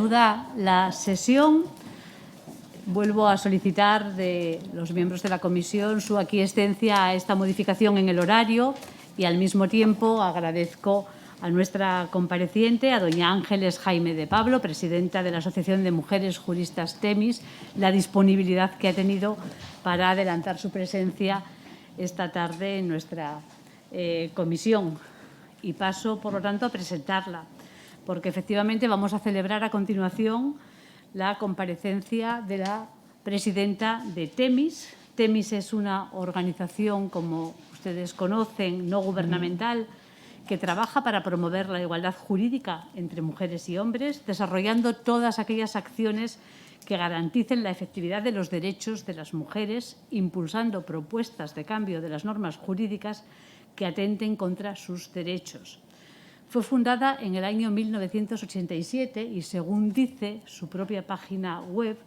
reanuda la sesión. Vuelvo a solicitar de los miembros de la comisión su aquiescencia a esta modificación en el horario y, al mismo tiempo, agradezco a nuestra compareciente, a doña Ángeles Jaime de Pablo, presidenta de la Asociación de Mujeres Juristas TEMIS, la disponibilidad que ha tenido para adelantar su presencia esta tarde en nuestra comisión. Y paso, por lo tanto, a presentarla, porque efectivamente vamos a celebrar a continuación la comparecencia de la presidenta de TEMIS. TEMIS es una organización, como ustedes conocen, no gubernamental, que trabaja para promover la igualdad jurídica entre mujeres y hombres, desarrollando todas aquellas acciones que garanticen la efectividad de los derechos de las mujeres, impulsando propuestas de cambio de las normas jurídicas que atenten contra sus derechos. Fue fundada en el año 1987 y, según dice su propia página web,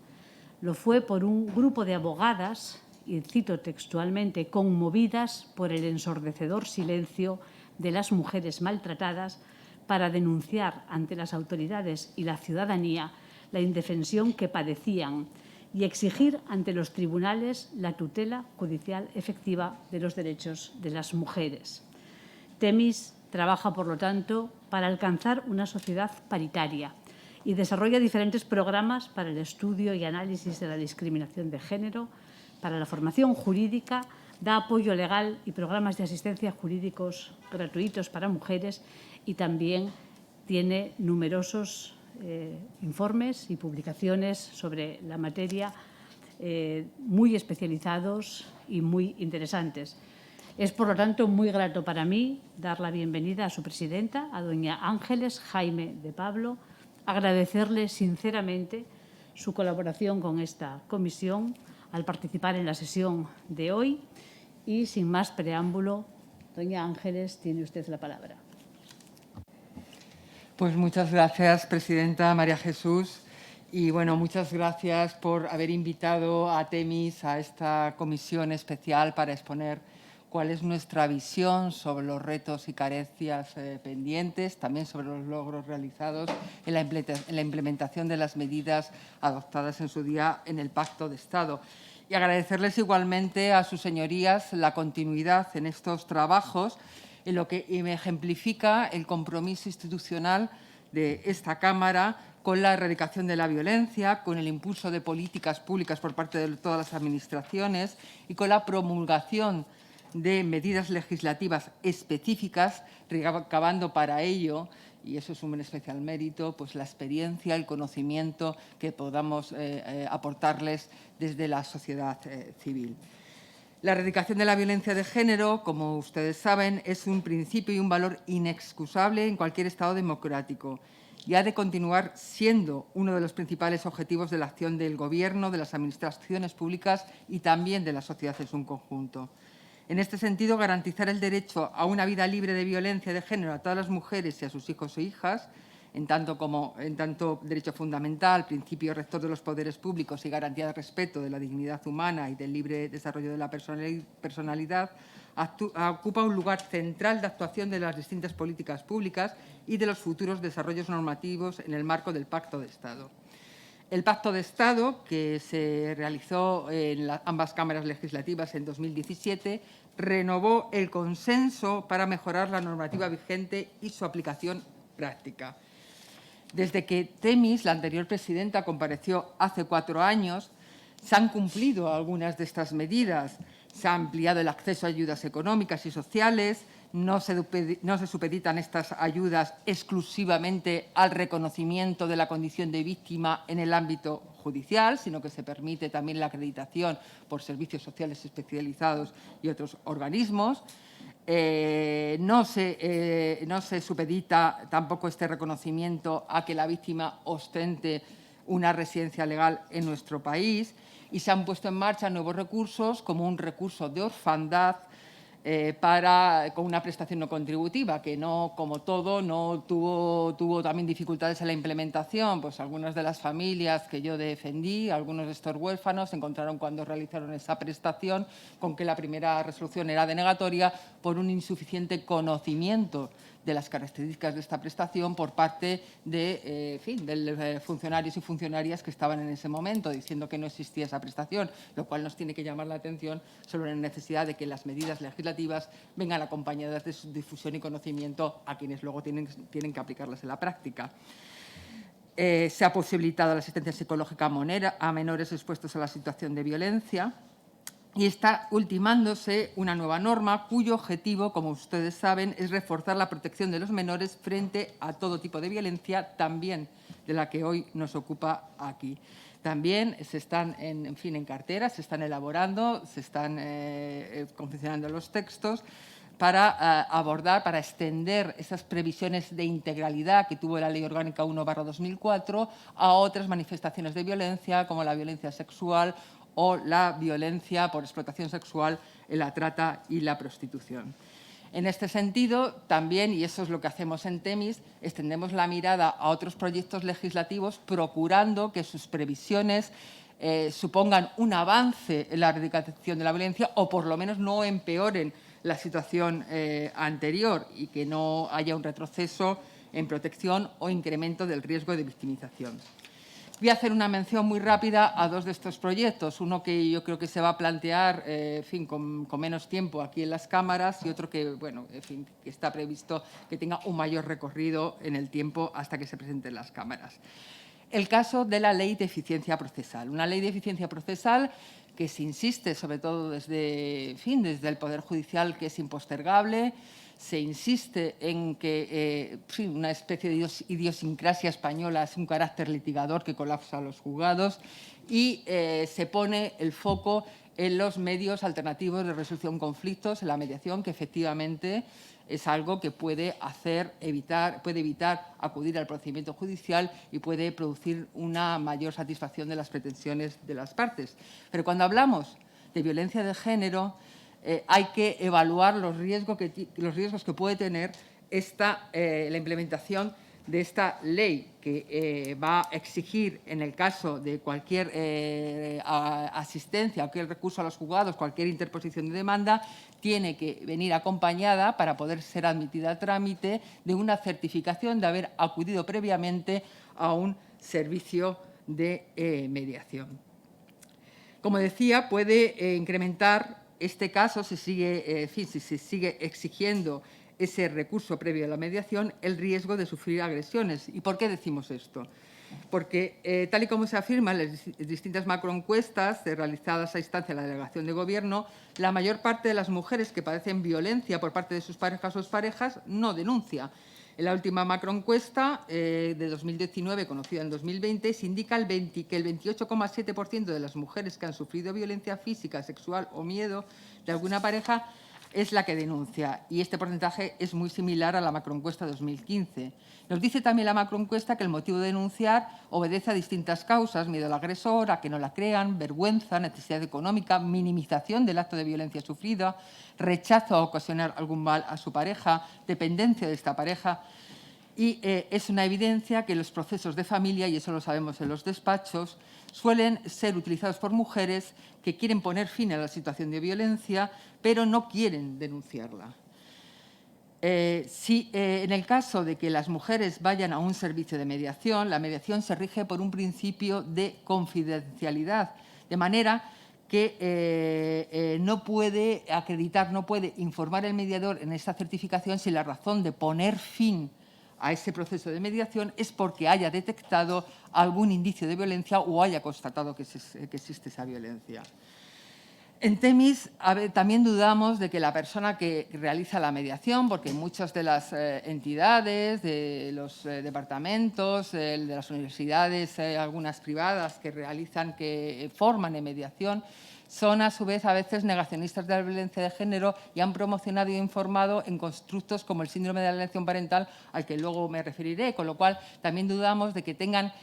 lo fue por un grupo de abogadas, y cito textualmente, conmovidas por el ensordecedor silencio de las mujeres maltratadas para denunciar ante las autoridades y la ciudadanía la indefensión que padecían y exigir ante los tribunales la tutela judicial efectiva de los derechos de las mujeres. TEMIS trabaja, por lo tanto, para alcanzar una sociedad paritaria y desarrolla diferentes programas para el estudio y análisis de la discriminación de género, para la formación jurídica, da apoyo legal y programas de asistencia jurídicos gratuitos para mujeres y también tiene numerosos informes y publicaciones sobre la materia muy especializados y muy interesantes. Es, por lo tanto, muy grato para mí dar la bienvenida a su presidenta, a doña Ángeles Jaime de Pablo, agradecerle sinceramente su colaboración con esta comisión al participar en la sesión de hoy y, sin más preámbulo, doña Ángeles, tiene usted la palabra. Pues muchas gracias, presidenta María Jesús. Y, bueno, muchas gracias por haber invitado a TEMIS a esta comisión especial para exponer cuál es nuestra visión sobre los retos y carencias pendientes, también sobre los logros realizados en la implementación de las medidas adoptadas en su día en el Pacto de Estado. Y agradecerles igualmente a sus señorías la continuidad en estos trabajos, en lo que me ejemplifica el compromiso institucional de esta Cámara con la erradicación de la violencia, con el impulso de políticas públicas por parte de todas las administraciones y con la promulgación de medidas legislativas específicas, recabando para ello, y eso es un especial mérito, pues la experiencia, el conocimiento que podamos aportarles desde la sociedad civil. La erradicación de la violencia de género, como ustedes saben, es un principio y un valor inexcusable en cualquier Estado democrático y ha de continuar siendo uno de los principales objetivos de la acción del Gobierno, de las administraciones públicas y también de la sociedad en su conjunto. En este sentido, garantizar el derecho a una vida libre de violencia de género a todas las mujeres y a sus hijos e hijas, en tanto derecho fundamental, principio rector de los poderes públicos y garantía de respeto de la dignidad humana y del libre desarrollo de la personalidad, ocupa un lugar central de actuación de las distintas políticas públicas y de los futuros desarrollos normativos en el marco del Pacto de Estado. El Pacto de Estado, que se realizó en ambas cámaras legislativas en 2017, renovó el consenso para mejorar la normativa vigente y su aplicación práctica. Desde que TEMIS, la anterior presidenta, compareció hace 4 años, se han cumplido algunas de estas medidas. Se ha ampliado el acceso a ayudas económicas y sociales, no se supeditan estas ayudas exclusivamente al reconocimiento de la condición de víctima en el ámbito judicial, sino que se permite también la acreditación por servicios sociales especializados y otros organismos. No se supedita tampoco este reconocimiento a que la víctima ostente una residencia legal en nuestro país y se han puesto en marcha nuevos recursos, como un recurso de orfandad con una prestación no contributiva, que no, como todo, no tuvo también dificultades en la implementación. Pues algunas de las familias que yo defendí, algunos de estos huérfanos, se encontraron cuando realizaron esa prestación con que la primera resolución era denegatoria por un insuficiente conocimiento de las características de esta prestación por parte de, funcionarios y funcionarias que estaban en ese momento, diciendo que no existía esa prestación, lo cual nos tiene que llamar la atención sobre la necesidad de que las medidas legislativas vengan acompañadas de su difusión y conocimiento a quienes luego tienen que aplicarlas en la práctica. Se ha posibilitado la asistencia psicológica a menores expuestos a la situación de violencia y está ultimándose una nueva norma cuyo objetivo, como ustedes saben, es reforzar la protección de los menores frente a todo tipo de violencia, también de la que hoy nos ocupa aquí. También se están, en cartera, se están elaborando, se están confeccionando los textos para abordar, para extender esas previsiones de integralidad que tuvo la Ley Orgánica 1/2004 a otras manifestaciones de violencia, como la violencia sexual o la violencia por explotación sexual en la trata y la prostitución. En este sentido, también, y eso es lo que hacemos en Temis, extendemos la mirada a otros proyectos legislativos procurando que sus previsiones supongan un avance en la erradicación de la violencia o por lo menos no empeoren la situación anterior y que no haya un retroceso en protección o incremento del riesgo de victimización. Voy a hacer una mención muy rápida a dos de estos proyectos, uno que yo creo que se va a plantear con menos tiempo aquí en las cámaras y otro que, que está previsto que tenga un mayor recorrido en el tiempo hasta que se presente en las cámaras. El caso de la Ley de Eficiencia Procesal. Una ley de eficiencia procesal que se insiste, sobre todo desde el Poder Judicial, que es impostergable. Se insiste en que una especie de idiosincrasia española es un carácter litigador que colapsa a los juzgados y se pone el foco en los medios alternativos de resolución de conflictos, en la mediación, que efectivamente es algo que puede evitar acudir al procedimiento judicial y puede producir una mayor satisfacción de las pretensiones de las partes. Pero cuando hablamos de violencia de género, hay que evaluar los riesgos que puede tener la implementación de esta ley, que va a exigir, en el caso de cualquier asistencia, cualquier recurso a los juzgados, cualquier interposición de demanda, tiene que venir acompañada, para poder ser admitida a trámite, de una certificación de haber acudido previamente a un servicio de mediación. Como decía, puede incrementar este caso, si se sigue exigiendo ese recurso previo a la mediación, el riesgo de sufrir agresiones. ¿Y por qué decimos esto? Porque, tal y como se afirma en las distintas macroencuestas realizadas a instancia de la Delegación de Gobierno, la mayor parte de las mujeres que padecen violencia por parte de sus parejas o exparejas no denuncia. En la última macroencuesta de 2019, conocida en 2020, se indica que el 28,7% de las mujeres que han sufrido violencia física, sexual o miedo de alguna pareja es la que denuncia, y este porcentaje es muy similar a la macroencuesta de 2015. Nos dice también la macroencuesta que el motivo de denunciar obedece a distintas causas: miedo al agresor, a que no la crean, vergüenza, necesidad económica, minimización del acto de violencia sufrida, rechazo a ocasionar algún mal a su pareja, dependencia de esta pareja. Y es una evidencia que los procesos de familia, y eso lo sabemos en los despachos, suelen ser utilizados por mujeres que quieren poner fin a la situación de violencia, pero no quieren denunciarla. En el caso de que las mujeres vayan a un servicio de mediación, la mediación se rige por un principio de confidencialidad, de manera que no puede acreditar, no puede informar el mediador en esta certificación si la razón de poner fin a ese proceso de mediación es porque haya detectado algún indicio de violencia o haya constatado que existe esa violencia. En Temis también dudamos de que la persona que realiza la mediación, porque muchas de las entidades, de los departamentos, de las universidades, algunas privadas que forman en mediación, son a su vez a veces negacionistas de la violencia de género y han promocionado e informado en constructos como el síndrome de alienación parental, al que luego me referiré, con lo cual también dudamos de que tengan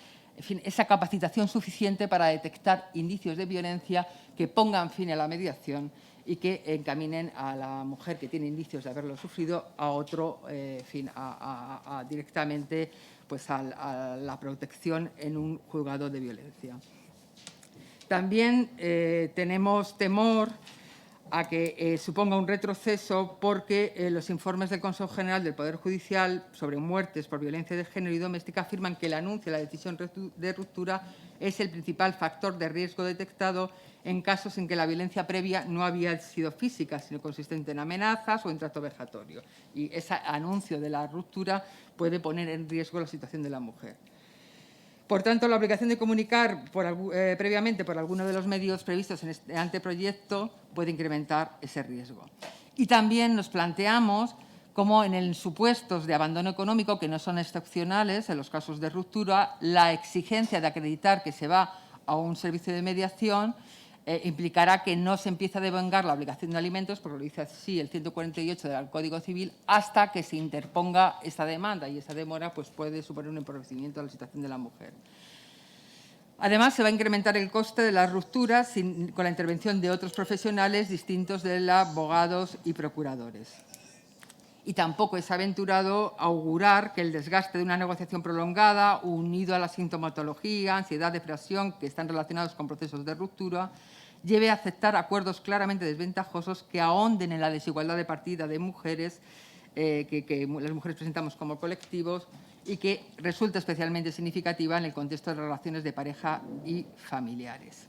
esa capacitación suficiente para detectar indicios de violencia que pongan fin a la mediación y que encaminen a la mujer que tiene indicios de haberlo sufrido a otro, directamente a la protección en un juzgado de violencia. También tenemos temor a que suponga un retroceso porque los informes del Consejo General del Poder Judicial sobre muertes por violencia de género y doméstica afirman que el anuncio de la decisión de ruptura es el principal factor de riesgo detectado en casos en que la violencia previa no había sido física, sino consistente en amenazas o en trato vejatorio. Y ese anuncio de la ruptura puede poner en riesgo la situación de la mujer. Por tanto, la obligación de comunicar previamente por alguno de los medios previstos en este anteproyecto puede incrementar ese riesgo. Y también nos planteamos cómo en supuestos de abandono económico, que no son excepcionales en los casos de ruptura, la exigencia de acreditar que se va a un servicio de mediación implicará que no se empieza a devengar la obligación de alimentos, porque lo dice así el 148 del Código Civil, hasta que se interponga esta demanda, y esa demora pues, puede suponer un empobrecimiento de la situación de la mujer. Además, se va a incrementar el coste de las rupturas con la intervención de otros profesionales distintos de abogados y procuradores. Y tampoco es aventurado augurar que el desgaste de una negociación prolongada, unido a la sintomatología, ansiedad, depresión, que están relacionados con procesos de ruptura, lleve a aceptar acuerdos claramente desventajosos que ahonden en la desigualdad de partida de mujeres que las mujeres presentamos como colectivos y que resulta especialmente significativa en el contexto de relaciones de pareja y familiares.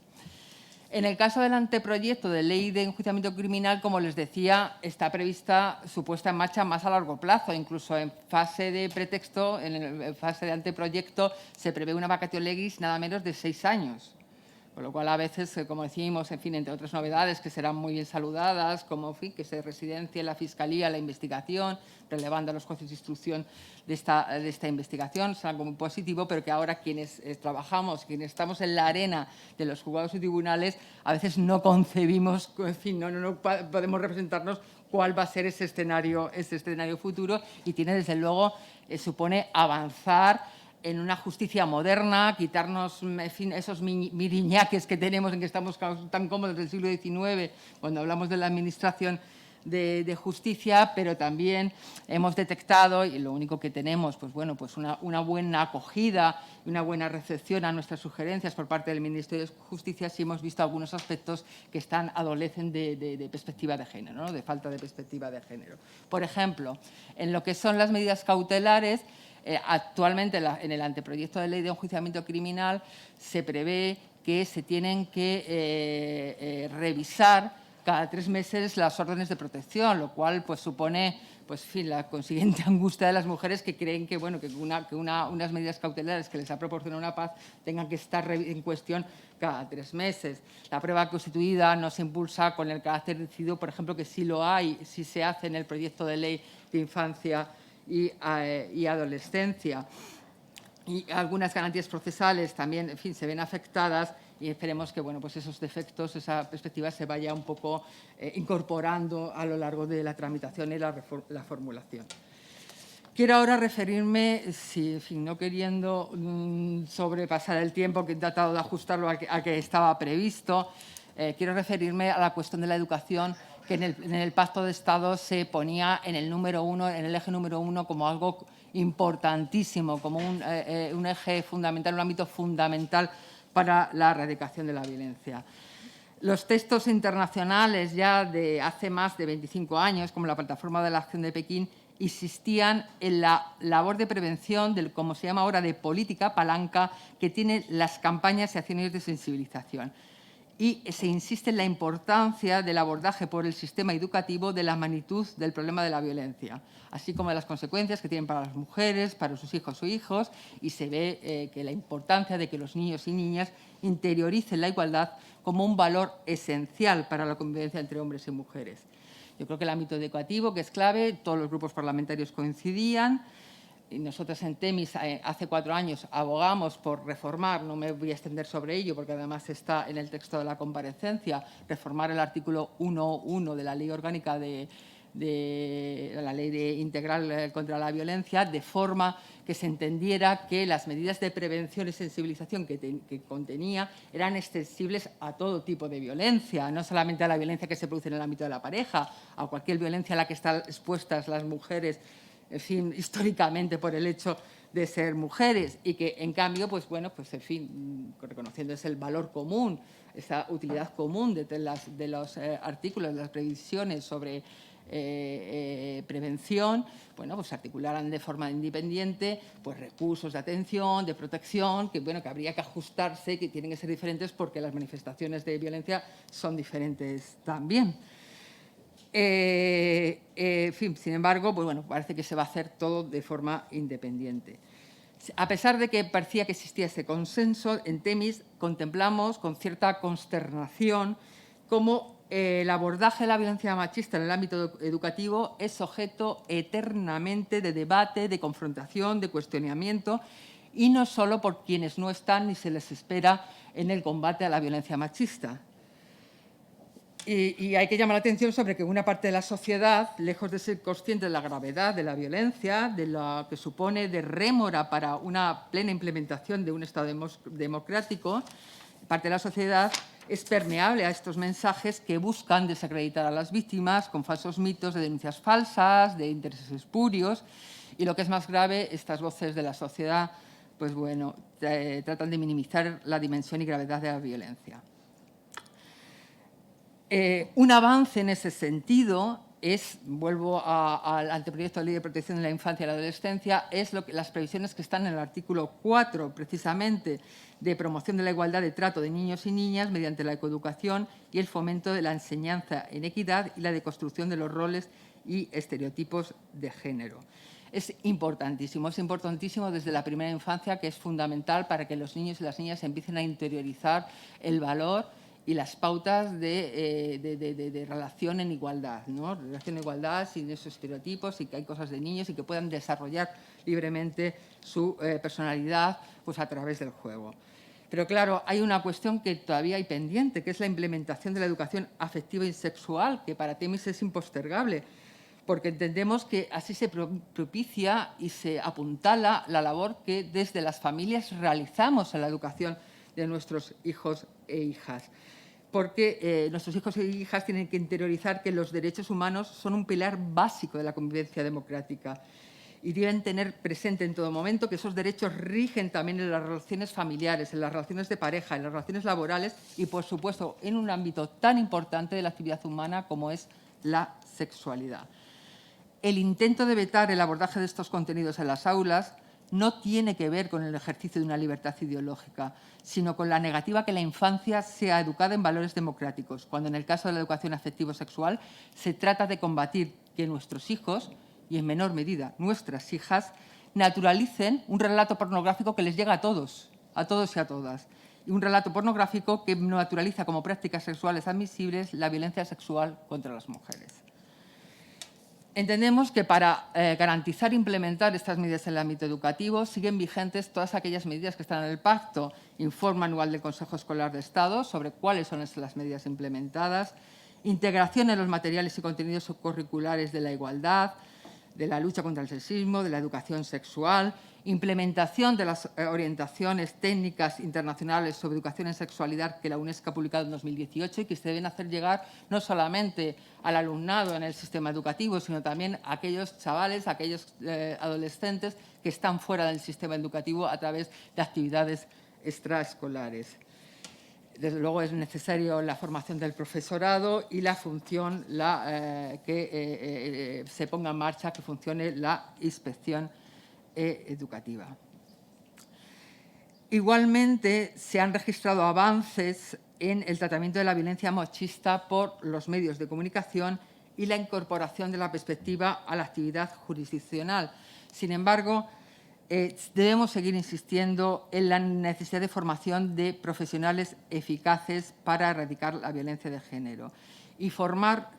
En el caso del anteproyecto de ley de enjuiciamiento criminal, como les decía, está prevista su puesta en marcha más a largo plazo. Incluso en fase de pretexto, en fase de anteproyecto, se prevé una vacatio legis nada menos de 6 años. Con lo cual, a veces, como decimos, en fin, entre otras novedades que serán muy bien saludadas, como en fin, que se residencie la Fiscalía la investigación, relevando a los jueces de instrucción de esta investigación, es algo muy positivo, pero que ahora quienes trabajamos, quienes estamos en la arena de los juzgados y tribunales, a veces no concebimos, en fin, no podemos representarnos cuál va a ser ese escenario futuro, y tiene, desde luego, supone avanzar en una justicia moderna, quitarnos, en fin, esos miriñaques que tenemos en que estamos tan cómodos del siglo XIX cuando hablamos de la administración de justicia, pero también hemos detectado, y lo único que tenemos, pues bueno, pues una buena acogida y una buena recepción a nuestras sugerencias por parte del Ministerio de Justicia, sí hemos visto algunos aspectos que adolecen de perspectiva de género, ¿no? De falta de perspectiva de género. Por ejemplo, en lo que son las medidas cautelares, actualmente, en el anteproyecto de ley de enjuiciamiento criminal, se prevé que se tienen que revisar cada 3 meses las órdenes de protección, lo cual pues, supone pues, en fin, la consiguiente angustia de las mujeres que creen que, bueno, que unas medidas cautelares que les ha proporcionado una paz tengan que estar en cuestión cada 3 meses. La prueba constituida no se impulsa con el carácter decidido, por ejemplo, que sí lo hay, sí se hace en el proyecto de ley de infancia y adolescencia. Y algunas garantías procesales también, en fin, se ven afectadas, y esperemos que, bueno, pues esos defectos, esa perspectiva se vaya un poco incorporando a lo largo de la tramitación y la formulación. Quiero ahora referirme, en fin, no queriendo sobrepasar el tiempo, que he tratado de ajustarlo a que estaba previsto, quiero referirme a la cuestión de la educación, que en el Pacto de Estado se ponía en el eje número 1 como algo importantísimo, como un eje fundamental, un ámbito fundamental para la erradicación de la violencia. Los textos internacionales ya de hace más de 25 años, como la Plataforma de la Acción de Pekín, insistían en la labor de prevención, como se llama ahora, de política palanca, que tienen las campañas y acciones de sensibilización. Y se insiste en la importancia del abordaje por el sistema educativo de la magnitud del problema de la violencia, así como de las consecuencias que tienen para las mujeres, para sus hijos o hijos, y se ve que la importancia de que los niños y niñas interioricen la igualdad como un valor esencial para la convivencia entre hombres y mujeres. Yo creo que el ámbito educativo, que es clave, todos los grupos parlamentarios coincidían. Y nosotros en Temis hace 4 años abogamos por reformar, no me voy a extender sobre ello porque además está en el texto de la comparecencia, reformar el artículo 1.1 de la Ley Orgánica de la Ley Integral contra la Violencia, de forma que se entendiera que las medidas de prevención y sensibilización que contenía eran extensibles a todo tipo de violencia, no solamente a la violencia que se produce en el ámbito de la pareja, a cualquier violencia a la que están expuestas las mujeres, en fin, históricamente por el hecho de ser mujeres y que, en cambio, pues bueno, pues en fin, reconociendo ese el valor común, esa utilidad común de los artículos, de las previsiones sobre prevención, bueno, pues articularan de forma independiente pues recursos de atención, de protección, que bueno, que habría que ajustarse, que tienen que ser diferentes porque las manifestaciones de violencia son diferentes también. En fin, sin embargo, pues bueno, parece que se va a hacer todo de forma independiente. A pesar de que parecía que existía ese consenso, en Temis contemplamos con cierta consternación cómo el abordaje de la violencia machista en el ámbito educativo es objeto eternamente de debate, de confrontación, de cuestionamiento, y no solo por quienes no están ni se les espera en el combate a la violencia machista. Y hay que llamar la atención sobre que una parte de la sociedad, lejos de ser consciente de la gravedad de la violencia, de lo que supone de rémora para una plena implementación de un Estado democrático, parte de la sociedad es permeable a estos mensajes que buscan desacreditar a las víctimas con falsos mitos de denuncias falsas, de intereses espurios, y lo que es más grave, estas voces de la sociedad, pues bueno, tratan de minimizar la dimensión y gravedad de la violencia. Un avance en ese sentido es, vuelvo al anteproyecto de Ley de Protección de la Infancia y la Adolescencia, es las previsiones que están en el artículo 4, precisamente, de promoción de la igualdad de trato de niños y niñas mediante la coeducación y el fomento de la enseñanza en equidad y la deconstrucción de los roles y estereotipos de género. Es importantísimo desde la primera infancia, que es fundamental para que los niños y las niñas empiecen a interiorizar el valor y las pautas de relación en igualdad, ¿no? Relación en igualdad sin esos estereotipos y que hay cosas de niños y que puedan desarrollar libremente su personalidad pues, a través del juego. Pero claro, hay una cuestión que todavía hay pendiente, que es la implementación de la educación afectiva y sexual, que para Temis es impostergable, porque entendemos que así se propicia y se apuntala la labor que desde las familias realizamos en la educación de nuestros hijos e hijas. Porque nuestros hijos e hijas tienen que interiorizar que los derechos humanos son un pilar básico de la convivencia democrática y deben tener presente en todo momento que esos derechos rigen también en las relaciones familiares, en las relaciones de pareja, en las relaciones laborales y, por supuesto, en un ámbito tan importante de la actividad humana como es la sexualidad. El intento de vetar el abordaje de estos contenidos en las aulas no tiene que ver con el ejercicio de una libertad ideológica, sino con la negativa a que la infancia sea educada en valores democráticos, cuando en el caso de la educación afectivo-sexual se trata de combatir que nuestros hijos, y en menor medida nuestras hijas, naturalicen un relato pornográfico que les llega a todos y a todas. Y un relato pornográfico que naturaliza como prácticas sexuales admisibles la violencia sexual contra las mujeres. Entendemos que para garantizar e implementar estas medidas en el ámbito educativo siguen vigentes todas aquellas medidas que están en el Pacto, informe anual del Consejo Escolar de Estado sobre cuáles son las medidas implementadas, integración en los materiales y contenidos curriculares de la igualdad, de la lucha contra el sexismo, de la educación sexual, implementación de las orientaciones técnicas internacionales sobre educación en sexualidad que la UNESCO ha publicado en 2018 y que se deben hacer llegar no solamente al alumnado en el sistema educativo, sino también a aquellos chavales, a aquellos adolescentes que están fuera del sistema educativo a través de actividades extraescolares. Desde luego es necesario la formación del profesorado y la función, que se ponga en marcha, que funcione la inspección educativa. Igualmente, se han registrado avances en el tratamiento de la violencia machista por los medios de comunicación y la incorporación de la perspectiva a la actividad jurisdiccional. Sin embargo, debemos seguir insistiendo en la necesidad de formación de profesionales eficaces para erradicar la violencia de género y formar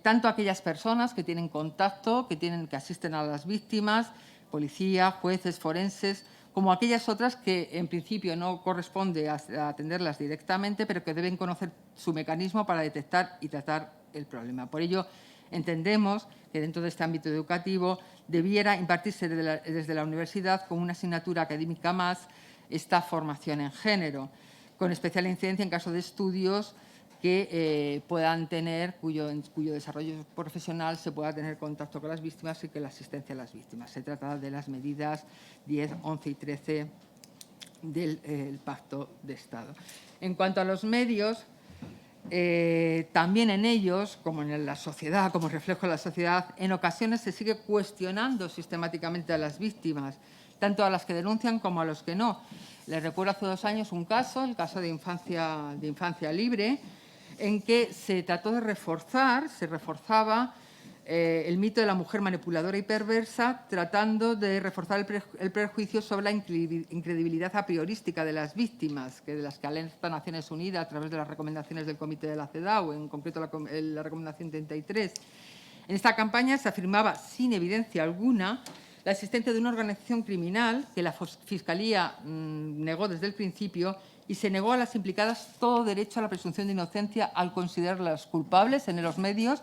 tanto a aquellas personas que tienen contacto, que asisten a las víctimas, policía, jueces, forenses, como aquellas otras que en principio no corresponde a atenderlas directamente, pero que deben conocer su mecanismo para detectar y tratar el problema. Por ello, entendemos que dentro de este ámbito educativo debiera impartirse desde la universidad como una asignatura académica más esta formación en género, con especial incidencia en caso de estudios que puedan tener, en cuyo desarrollo profesional se pueda tener contacto con las víctimas y que la asistencia a las víctimas. Se trata de las medidas 10, 11 y 13 del Pacto de Estado. En cuanto a los medios, también en ellos, como en la sociedad, como reflejo de la sociedad, en ocasiones se sigue cuestionando sistemáticamente a las víctimas, tanto a las que denuncian como a los que no. Les recuerdo hace 2 años un caso, el caso de Infancia Libre, en que se trató de se reforzaba el mito de la mujer manipuladora y perversa, tratando de reforzar el prejuicio sobre la incredibilidad a priorística de las víctimas, de las que alerta Naciones Unidas a través de las recomendaciones del Comité de la CEDAW, en concreto la recomendación 33. En esta campaña se afirmaba sin evidencia alguna la existencia de una organización criminal que la Fiscalía negó desde el principio y se negó a las implicadas todo derecho a la presunción de inocencia al considerarlas culpables en los medios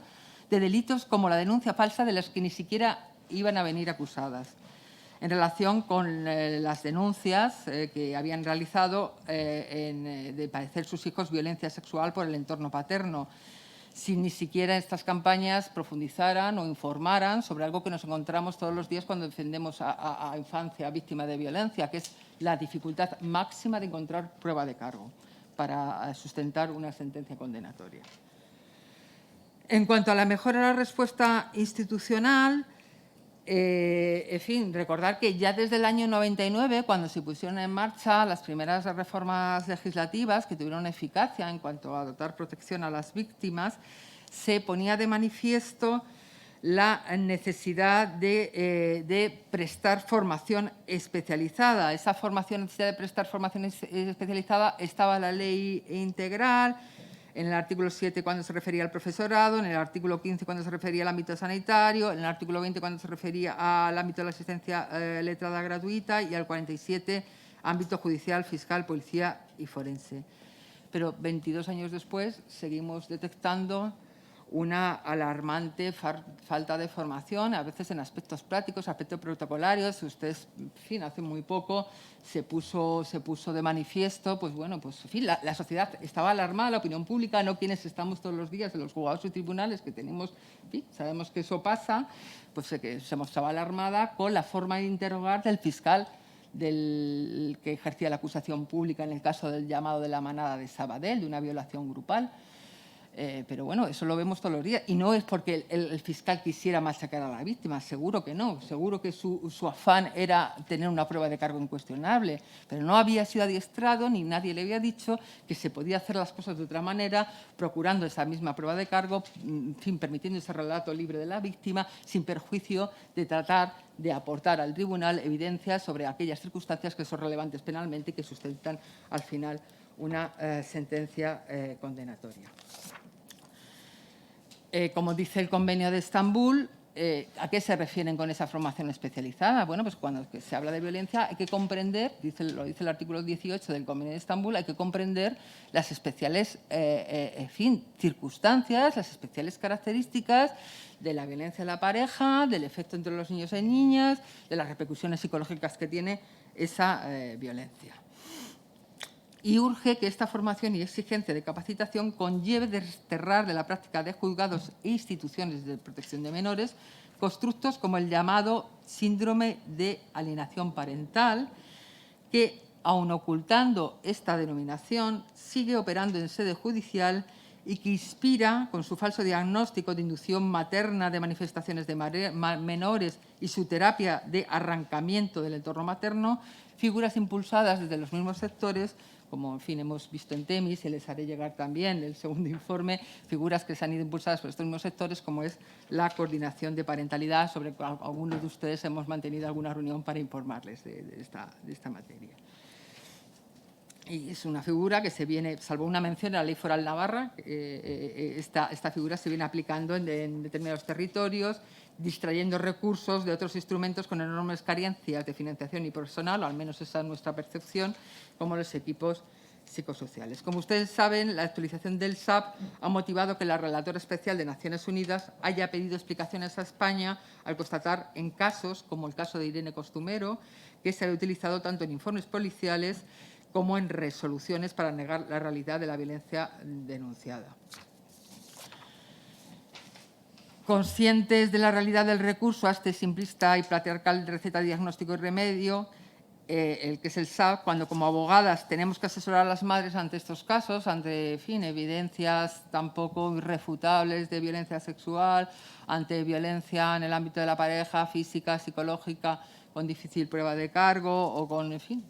de delitos como la denuncia falsa de las que ni siquiera iban a venir acusadas. En relación con las denuncias que habían realizado de padecer sus hijos violencia sexual por el entorno paterno, sin ni siquiera estas campañas profundizaran o informaran sobre algo que nos encontramos todos los días cuando defendemos a infancia víctima de violencia, que es la dificultad máxima de encontrar prueba de cargo para sustentar una sentencia condenatoria. En cuanto a la mejora de la respuesta institucional, en fin, recordar que ya desde el año 99, cuando se pusieron en marcha las primeras reformas legislativas que tuvieron eficacia en cuanto a dotar protección a las víctimas, se ponía de manifiesto la necesidad de prestar formación especializada. Esa necesidad de prestar formación especializada estaba en la ley integral, en el artículo 7 cuando se refería al profesorado, en el artículo 15 cuando se refería al ámbito sanitario, en el artículo 20 cuando se refería al ámbito de la asistencia letrada gratuita y al 47 ámbito judicial, fiscal, policía y forense. Pero 22 años después seguimos detectando una alarmante falta de formación, a veces en aspectos prácticos, aspectos protocolarios. Ustedes, en fin, hace muy poco se puso de manifiesto, pues bueno, pues en fin, la sociedad estaba alarmada, la opinión pública, no quienes estamos todos los días en los juzgados y tribunales, que tenemos, en fin, sabemos que eso pasa, pues que se mostraba alarmada con la forma de interrogar del fiscal que ejercía la acusación pública en el caso del llamado de la manada de Sabadell, de una violación grupal. Pero bueno, eso lo vemos todos los días. Y no es porque el fiscal quisiera machacar a la víctima, seguro que no. Seguro que su afán era tener una prueba de cargo incuestionable. Pero no había sido adiestrado ni nadie le había dicho que se podía hacer las cosas de otra manera, procurando esa misma prueba de cargo, en fin, permitiendo ese relato libre de la víctima, sin perjuicio de tratar de aportar al tribunal evidencias sobre aquellas circunstancias que son relevantes penalmente y que sustentan al final una sentencia condenatoria. Como dice el Convenio de Estambul, ¿a qué se refieren con esa formación especializada? Bueno, pues cuando se habla de violencia hay que comprender, lo dice el artículo 18 del Convenio de Estambul, hay que comprender las especiales circunstancias, las especiales características de la violencia en la pareja, del efecto entre los niños y niñas, de las repercusiones psicológicas que tiene esa violencia. Y urge que esta formación y exigencia de capacitación conlleve desterrar de la práctica de juzgados e instituciones de protección de menores constructos como el llamado síndrome de alienación parental, que, aun ocultando esta denominación, sigue operando en sede judicial y que inspira, con su falso diagnóstico de inducción materna de manifestaciones de menores y su terapia de arrancamiento del entorno materno, figuras impulsadas desde los mismos sectores, como en fin hemos visto en Temis, y les haré llegar también el segundo informe, figuras que se han ido impulsadas por estos mismos sectores, como es la coordinación de parentalidad, sobre algunos de ustedes hemos mantenido alguna reunión para informarles de esta materia. Y es una figura que se viene, salvo una mención en la Ley Foral Navarra, esta figura se viene aplicando en determinados territorios, distrayendo recursos de otros instrumentos con enormes carencias de financiación y personal, o al menos esa es nuestra percepción, como los equipos psicosociales. Como ustedes saben, la actualización del SAP ha motivado que la relatora especial de Naciones Unidas haya pedido explicaciones a España al constatar en casos, como el caso de Irene Costumero, que se había utilizado tanto en informes policiales como en resoluciones para negar la realidad de la violencia denunciada. Conscientes de la realidad del recurso a este simplista y patriarcal receta, diagnóstico y remedio, el que es el SAP, cuando como abogadas tenemos que asesorar a las madres ante estos casos, ante, en fin, evidencias tampoco irrefutables de violencia sexual, ante violencia en el ámbito de la pareja, física, psicológica, con difícil prueba de cargo o con, en fin,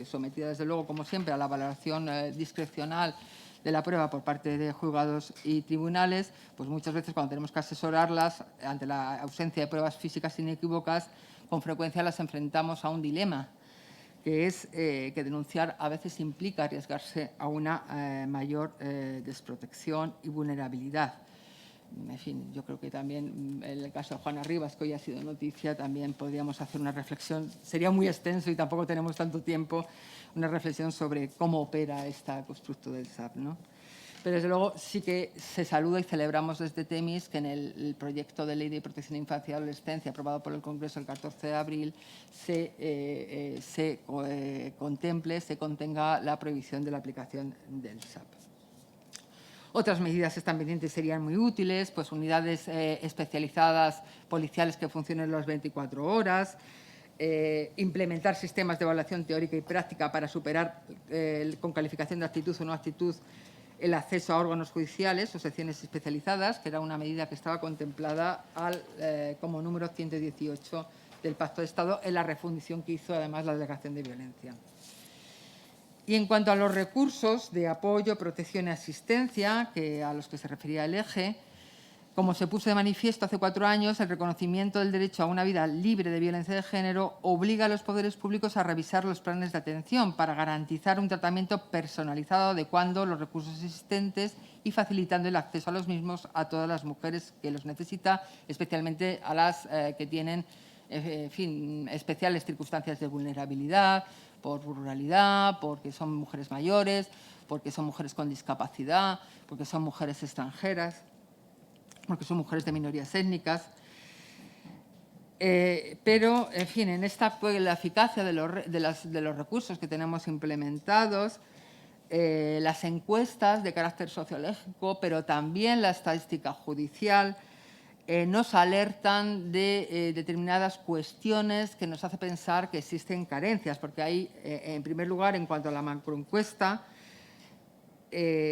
sometida desde luego, como siempre, a la valoración discrecional de la prueba por parte de juzgados y tribunales, pues muchas veces cuando tenemos que asesorarlas ante la ausencia de pruebas físicas inequívocas, con frecuencia las enfrentamos a un dilema, que es que denunciar a veces implica arriesgarse a una mayor desprotección y vulnerabilidad. En fin, yo creo que también en el caso de Juana Rivas, que hoy ha sido noticia, también podríamos hacer una reflexión. Sería muy extenso y tampoco tenemos tanto tiempo, una reflexión sobre cómo opera este constructo del SAP, ¿no? Pero, desde luego, sí que se saluda y celebramos desde Temis que en el proyecto de Ley de Protección de Infancia y Adolescencia aprobado por el Congreso el 14 de abril se contenga la prohibición de la aplicación del SAP. Otras medidas están pendientes serían muy útiles, pues unidades especializadas policiales que funcionen las 24 horas, implementar sistemas de evaluación teórica y práctica para superar con calificación de aptitud o no aptitud el acceso a órganos judiciales o secciones especializadas, que era una medida que estaba contemplada como número 118 del Pacto de Estado en la refundición que hizo además la Delegación de Violencia. Y en cuanto a los recursos de apoyo, protección y asistencia, a los que se refería el eje, como se puso de manifiesto hace 4 años, el reconocimiento del derecho a una vida libre de violencia de género obliga a los poderes públicos a revisar los planes de atención para garantizar un tratamiento personalizado, adecuando los recursos existentes y facilitando el acceso a los mismos a todas las mujeres que los necesitan, especialmente a las que tienen, en fin, especiales circunstancias de vulnerabilidad, por ruralidad, porque son mujeres mayores, porque son mujeres con discapacidad, porque son mujeres extranjeras, porque son mujeres de minorías étnicas. Pero, en fin, en la eficacia de los recursos que tenemos implementados, las encuestas de carácter sociológico, pero también la estadística judicial, nos alertan de determinadas cuestiones que nos hace pensar que existen carencias, porque hay, en primer lugar, en cuanto a la macroencuesta,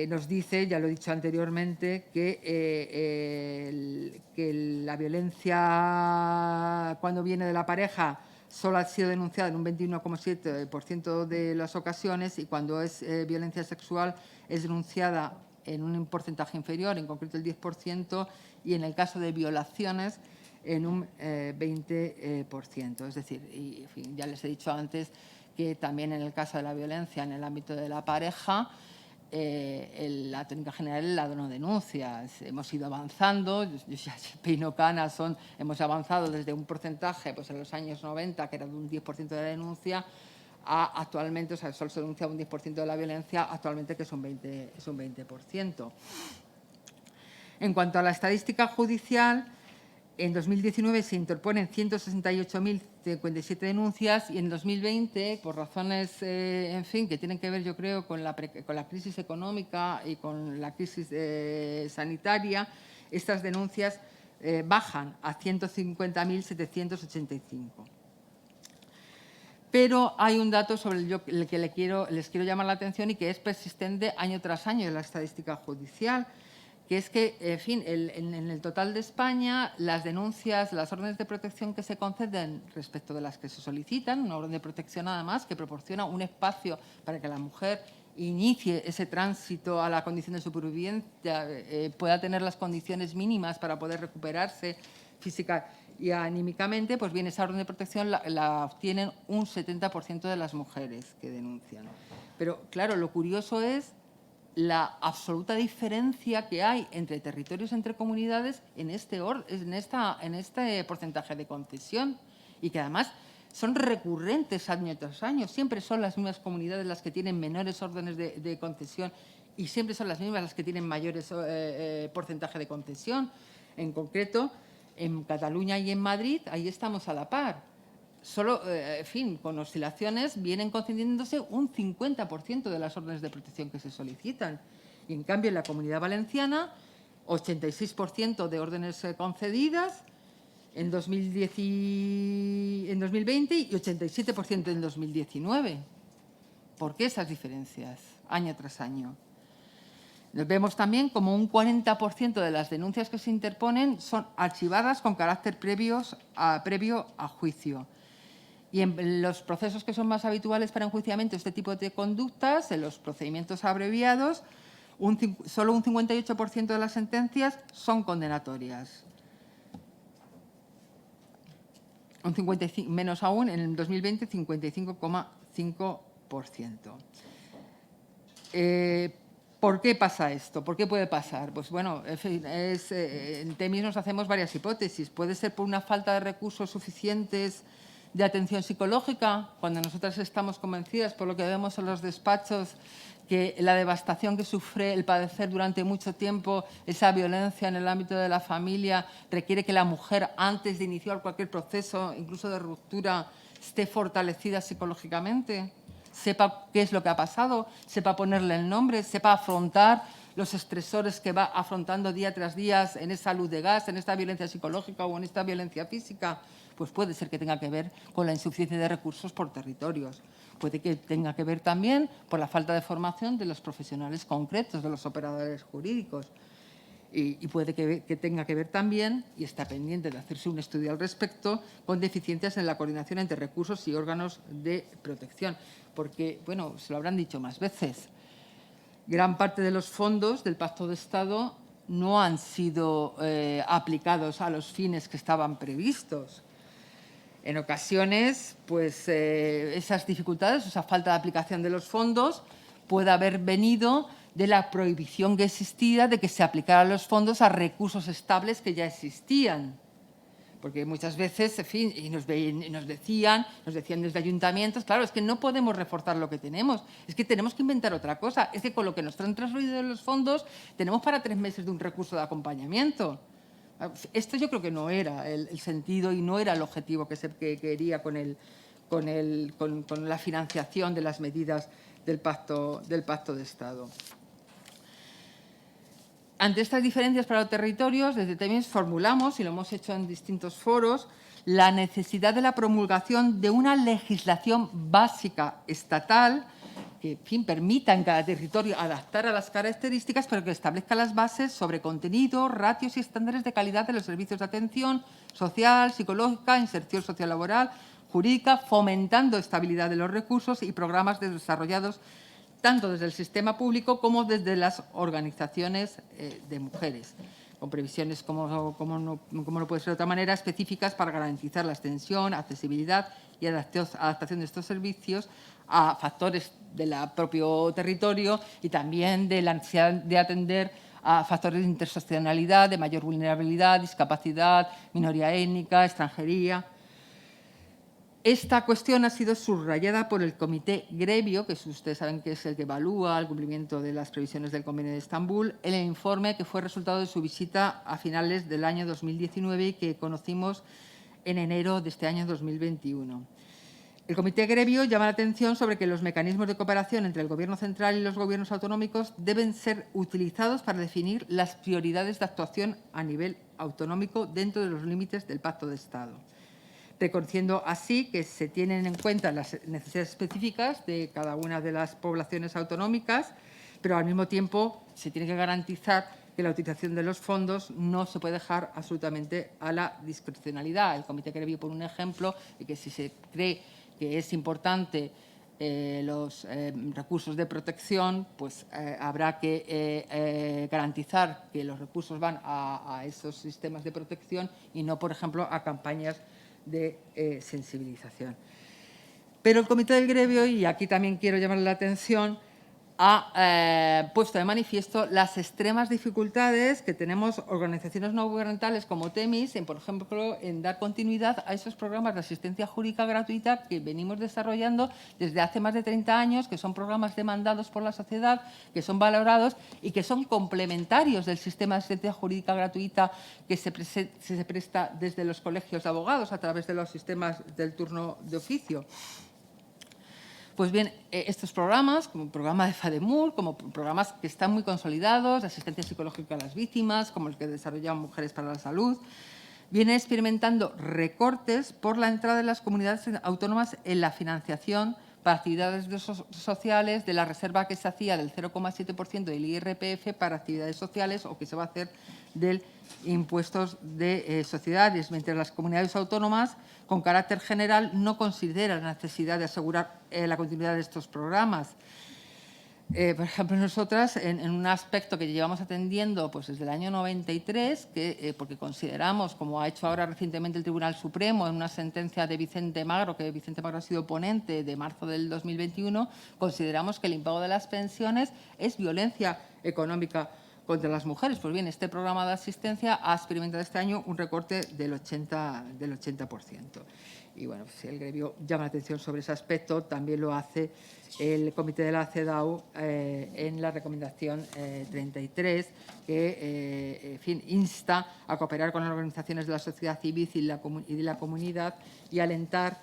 nos dice, ya lo he dicho anteriormente, que la violencia cuando viene de la pareja solo ha sido denunciada en un 21,7% de las ocasiones y cuando es violencia sexual es denunciada en un porcentaje inferior, en concreto el 10%, y en el caso de violaciones en un 20%. Es decir, y, en fin, ya les he dicho antes que también en el caso de la violencia en el ámbito de la pareja, la técnica general es la no denuncia. Hemos ido avanzando, yo ya peino canas, hemos avanzado desde un porcentaje pues en los años 90, que era de un 10% de la denuncia, a actualmente, o sea, solo se denuncia un 10% de la violencia, actualmente que es un 20%. En cuanto a la estadística judicial, en 2019 se interponen 168.057 denuncias y en 2020, por razones, en fin, que tienen que ver, yo creo, con la crisis económica y con la crisis sanitaria, estas denuncias bajan a 150.785. Pero hay un dato sobre el que les quiero llamar la atención y que es persistente año tras año en la estadística judicial, que es que, en fin, en el total de España, las denuncias, las órdenes de protección que se conceden respecto de las que se solicitan, una orden de protección nada más que proporciona un espacio para que la mujer inicie ese tránsito a la condición de supervivencia, pueda tener las condiciones mínimas para poder recuperarse física y anímicamente, pues bien, esa orden de protección la obtienen un 70% de las mujeres que denuncian. Pero, claro, lo curioso es la absoluta diferencia que hay entre territorios, entre comunidades, en este porcentaje de concesión, y que además son recurrentes año tras año. Siempre son las mismas comunidades las que tienen menores órdenes de concesión y siempre son las mismas las que tienen mayores porcentaje de concesión. En concreto, en Cataluña y en Madrid, ahí estamos a la par. solo, en fin, con oscilaciones vienen concediéndose un 50% de las órdenes de protección que se solicitan. Y, en cambio, en la Comunidad Valenciana, 86% de órdenes concedidas en 2020 y 87% en 2019. ¿Por qué esas diferencias año tras año? Nos vemos también como un 40% de las denuncias que se interponen son archivadas con carácter previo a juicio. Y en los procesos que son más habituales para enjuiciamiento de este tipo de conductas, en los procedimientos abreviados, solo un 58% de las sentencias son condenatorias. Menos aún, en el 2020, 55,5%. ¿Por qué pasa esto? ¿Por qué puede pasar? Pues bueno, en Temis nos hacemos varias hipótesis. Puede ser por una falta de recursos suficientes de atención psicológica, cuando nosotras estamos convencidas, por lo que vemos en los despachos, que la devastación que sufre el padecer durante mucho tiempo esa violencia en el ámbito de la familia requiere que la mujer, antes de iniciar cualquier proceso, incluso de ruptura, esté fortalecida psicológicamente, sepa qué es lo que ha pasado, sepa ponerle el nombre, sepa afrontar los estresores que va afrontando día tras día en esa luz de gas, en esta violencia psicológica o en esta violencia física. Pues puede ser que tenga que ver con la insuficiencia de recursos por territorios. Puede que tenga que ver también por la falta de formación de los profesionales concretos, de los operadores jurídicos. Y puede que tenga que ver también, y está pendiente de hacerse un estudio al respecto, con deficiencias en la coordinación entre recursos y órganos de protección. Porque, bueno, se lo habrán dicho más veces, gran parte de los fondos del Pacto de Estado no han sido aplicados a los fines que estaban previstos. En ocasiones, pues esas dificultades, esa falta de aplicación de los fondos puede haber venido de la prohibición que existía de que se aplicaran los fondos a recursos estables que ya existían. Porque muchas veces, en fin, y nos decían desde ayuntamientos, claro, es que no podemos reforzar lo que tenemos, es que tenemos que inventar otra cosa, es que con lo que nos han transferido los fondos tenemos para 3 meses de un recurso de acompañamiento. Esto yo creo que no era el sentido y no era el objetivo que se quería con la financiación de las medidas del Pacto de Estado. Ante estas diferencias para los territorios, desde Temis formulamos, y lo hemos hecho en distintos foros, la necesidad de la promulgación de una legislación básica estatal que, en fin, permita en cada territorio adaptar a las características, pero que establezca las bases sobre contenido, ratios y estándares de calidad de los servicios de atención social, psicológica, inserción sociolaboral, jurídica, fomentando estabilidad de los recursos y programas desarrollados tanto desde el sistema público como desde las organizaciones de mujeres, con previsiones, como no puede ser de otra manera, específicas para garantizar la extensión, accesibilidad y adaptación de estos servicios a factores del propio territorio y también de la necesidad de atender a factores de interseccionalidad, de mayor vulnerabilidad, discapacidad, minoría étnica, extranjería. Esta cuestión ha sido subrayada por el Comité Grevio, que ustedes saben que es el que evalúa el cumplimiento de las previsiones del Convenio de Estambul, en el informe que fue resultado de su visita a finales del año 2019 y que conocimos en enero de este año 2021. El Comité Grevio llama la atención sobre que los mecanismos de cooperación entre el Gobierno central y los gobiernos autonómicos deben ser utilizados para definir las prioridades de actuación a nivel autonómico dentro de los límites del Pacto de Estado, reconociendo así que se tienen en cuenta las necesidades específicas de cada una de las poblaciones autonómicas, pero al mismo tiempo se tiene que garantizar que la utilización de los fondos no se puede dejar absolutamente a la discrecionalidad. El Comité Grevio pone un ejemplo de que si se cree que es importante los recursos de protección, pues habrá que garantizar que los recursos van a esos sistemas de protección y no, por ejemplo, a campañas de sensibilización. Pero el Comité del Grevio, y aquí también quiero llamar la atención, ha puesto de manifiesto las extremas dificultades que tenemos organizaciones no gubernamentales como Temis, por ejemplo, en dar continuidad a esos programas de asistencia jurídica gratuita que venimos desarrollando desde hace más de 30 años, que son programas demandados por la sociedad, que son valorados y que son complementarios del sistema de asistencia jurídica gratuita que se presta desde los colegios de abogados a través de los sistemas del turno de oficio. Pues bien, estos programas, como el programa de FADEMUR, como programas que están muy consolidados, de asistencia psicológica a las víctimas, como el que desarrollan Mujeres para la Salud, vienen experimentando recortes por la entrada de las comunidades autónomas en la financiación para actividades sociales de la reserva que se hacía del 0,7% del IRPF para actividades sociales o que se va a hacer del impuestos de sociedades, mientras las comunidades autónomas con carácter general no consideran la necesidad de asegurar la continuidad de estos programas. Por ejemplo, nosotras, en un aspecto que llevamos atendiendo pues, desde el año 93, porque consideramos, como ha hecho ahora recientemente el Tribunal Supremo, en una sentencia de Vicente Magro, que Vicente Magro ha sido ponente de marzo del 2021, consideramos que el impago de las pensiones es violencia económica contra las mujeres. Pues bien, este programa de asistencia ha experimentado este año un recorte del 80%. Y bueno, si el gremio llama la atención sobre ese aspecto, también lo hace el Comité de la CEDAW en la recomendación 33, que en fin, insta a cooperar con las organizaciones de la sociedad civil y de la comunidad y alentar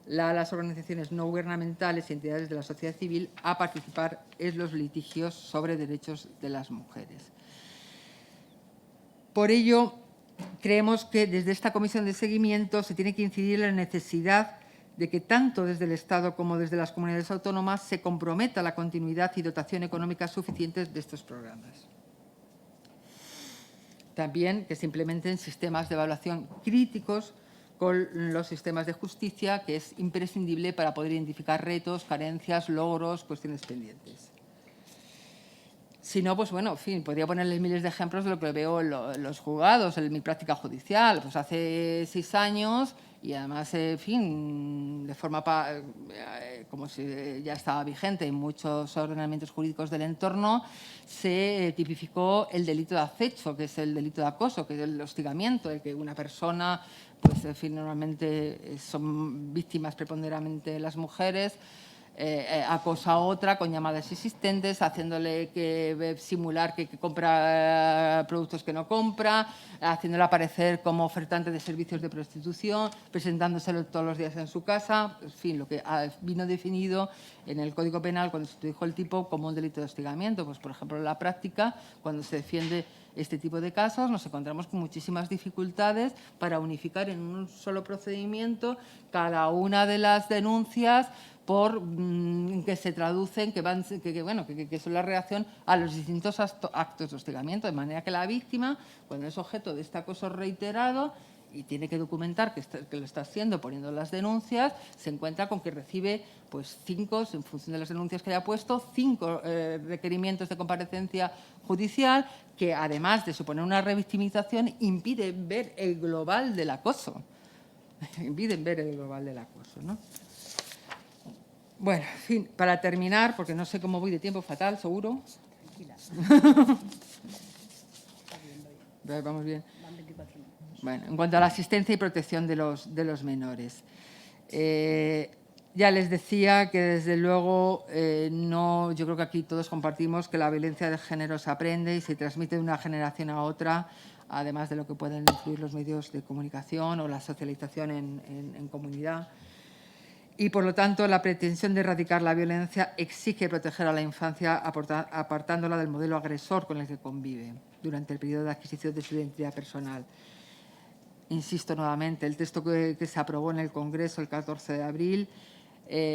a las organizaciones no gubernamentales y entidades de la sociedad civil a participar en los litigios sobre derechos de las mujeres. Por ello, creemos que desde esta comisión de seguimiento se tiene que incidir en la necesidad de que tanto desde el Estado como desde las comunidades autónomas se comprometa la continuidad y dotación económica suficientes de estos programas. También que se implementen sistemas de evaluación críticos con los sistemas de justicia, que es imprescindible para poder identificar retos, carencias, logros, cuestiones pendientes. Si no, pues bueno, en fin, podría ponerles miles de ejemplos de lo que veo en los juzgados, en mi práctica judicial. Pues hace 6 años y además, en fin, de forma como si ya estaba vigente en muchos ordenamientos jurídicos del entorno, se tipificó el delito de acecho, que es el delito de acoso, que es el hostigamiento, el que una persona, pues en fin, normalmente son víctimas preponderantemente las mujeres, acosa a otra con llamadas insistentes, haciéndole simular que compra productos que no compra, haciéndole aparecer como ofertante de servicios de prostitución, presentándoselo todos los días en su casa, en fin, lo que vino definido en el Código Penal cuando se introdujo el tipo como un delito de hostigamiento. Pues, por ejemplo, en la práctica, cuando se defiende este tipo de casos, nos encontramos con muchísimas dificultades para unificar en un solo procedimiento cada una de las denuncias que se traducen, que son la reacción a los distintos actos de hostigamiento, de manera que la víctima, cuando es objeto de este acoso reiterado y tiene que documentar que lo está haciendo poniendo las denuncias, se encuentra con que recibe pues 5, en función de las denuncias que haya puesto, 5 requerimientos de comparecencia judicial que, además de suponer una revictimización, impiden ver el global del acoso. Impiden ver el global del acoso, ¿no? Bueno, en fin, para terminar, porque no sé cómo voy de tiempo, fatal, seguro. Tranquila. Vamos bien. Van 24 minutos. Bueno, en cuanto a la asistencia y protección de los menores. Ya les decía que, desde luego, yo creo que aquí todos compartimos que la violencia de género se aprende y se transmite de una generación a otra, además de lo que pueden influir los medios de comunicación o la socialización en comunidad. Y, por lo tanto, la pretensión de erradicar la violencia exige proteger a la infancia apartándola del modelo agresor con el que convive durante el periodo de adquisición de su identidad personal. Insisto nuevamente, el texto que se aprobó en el Congreso el 14 de abril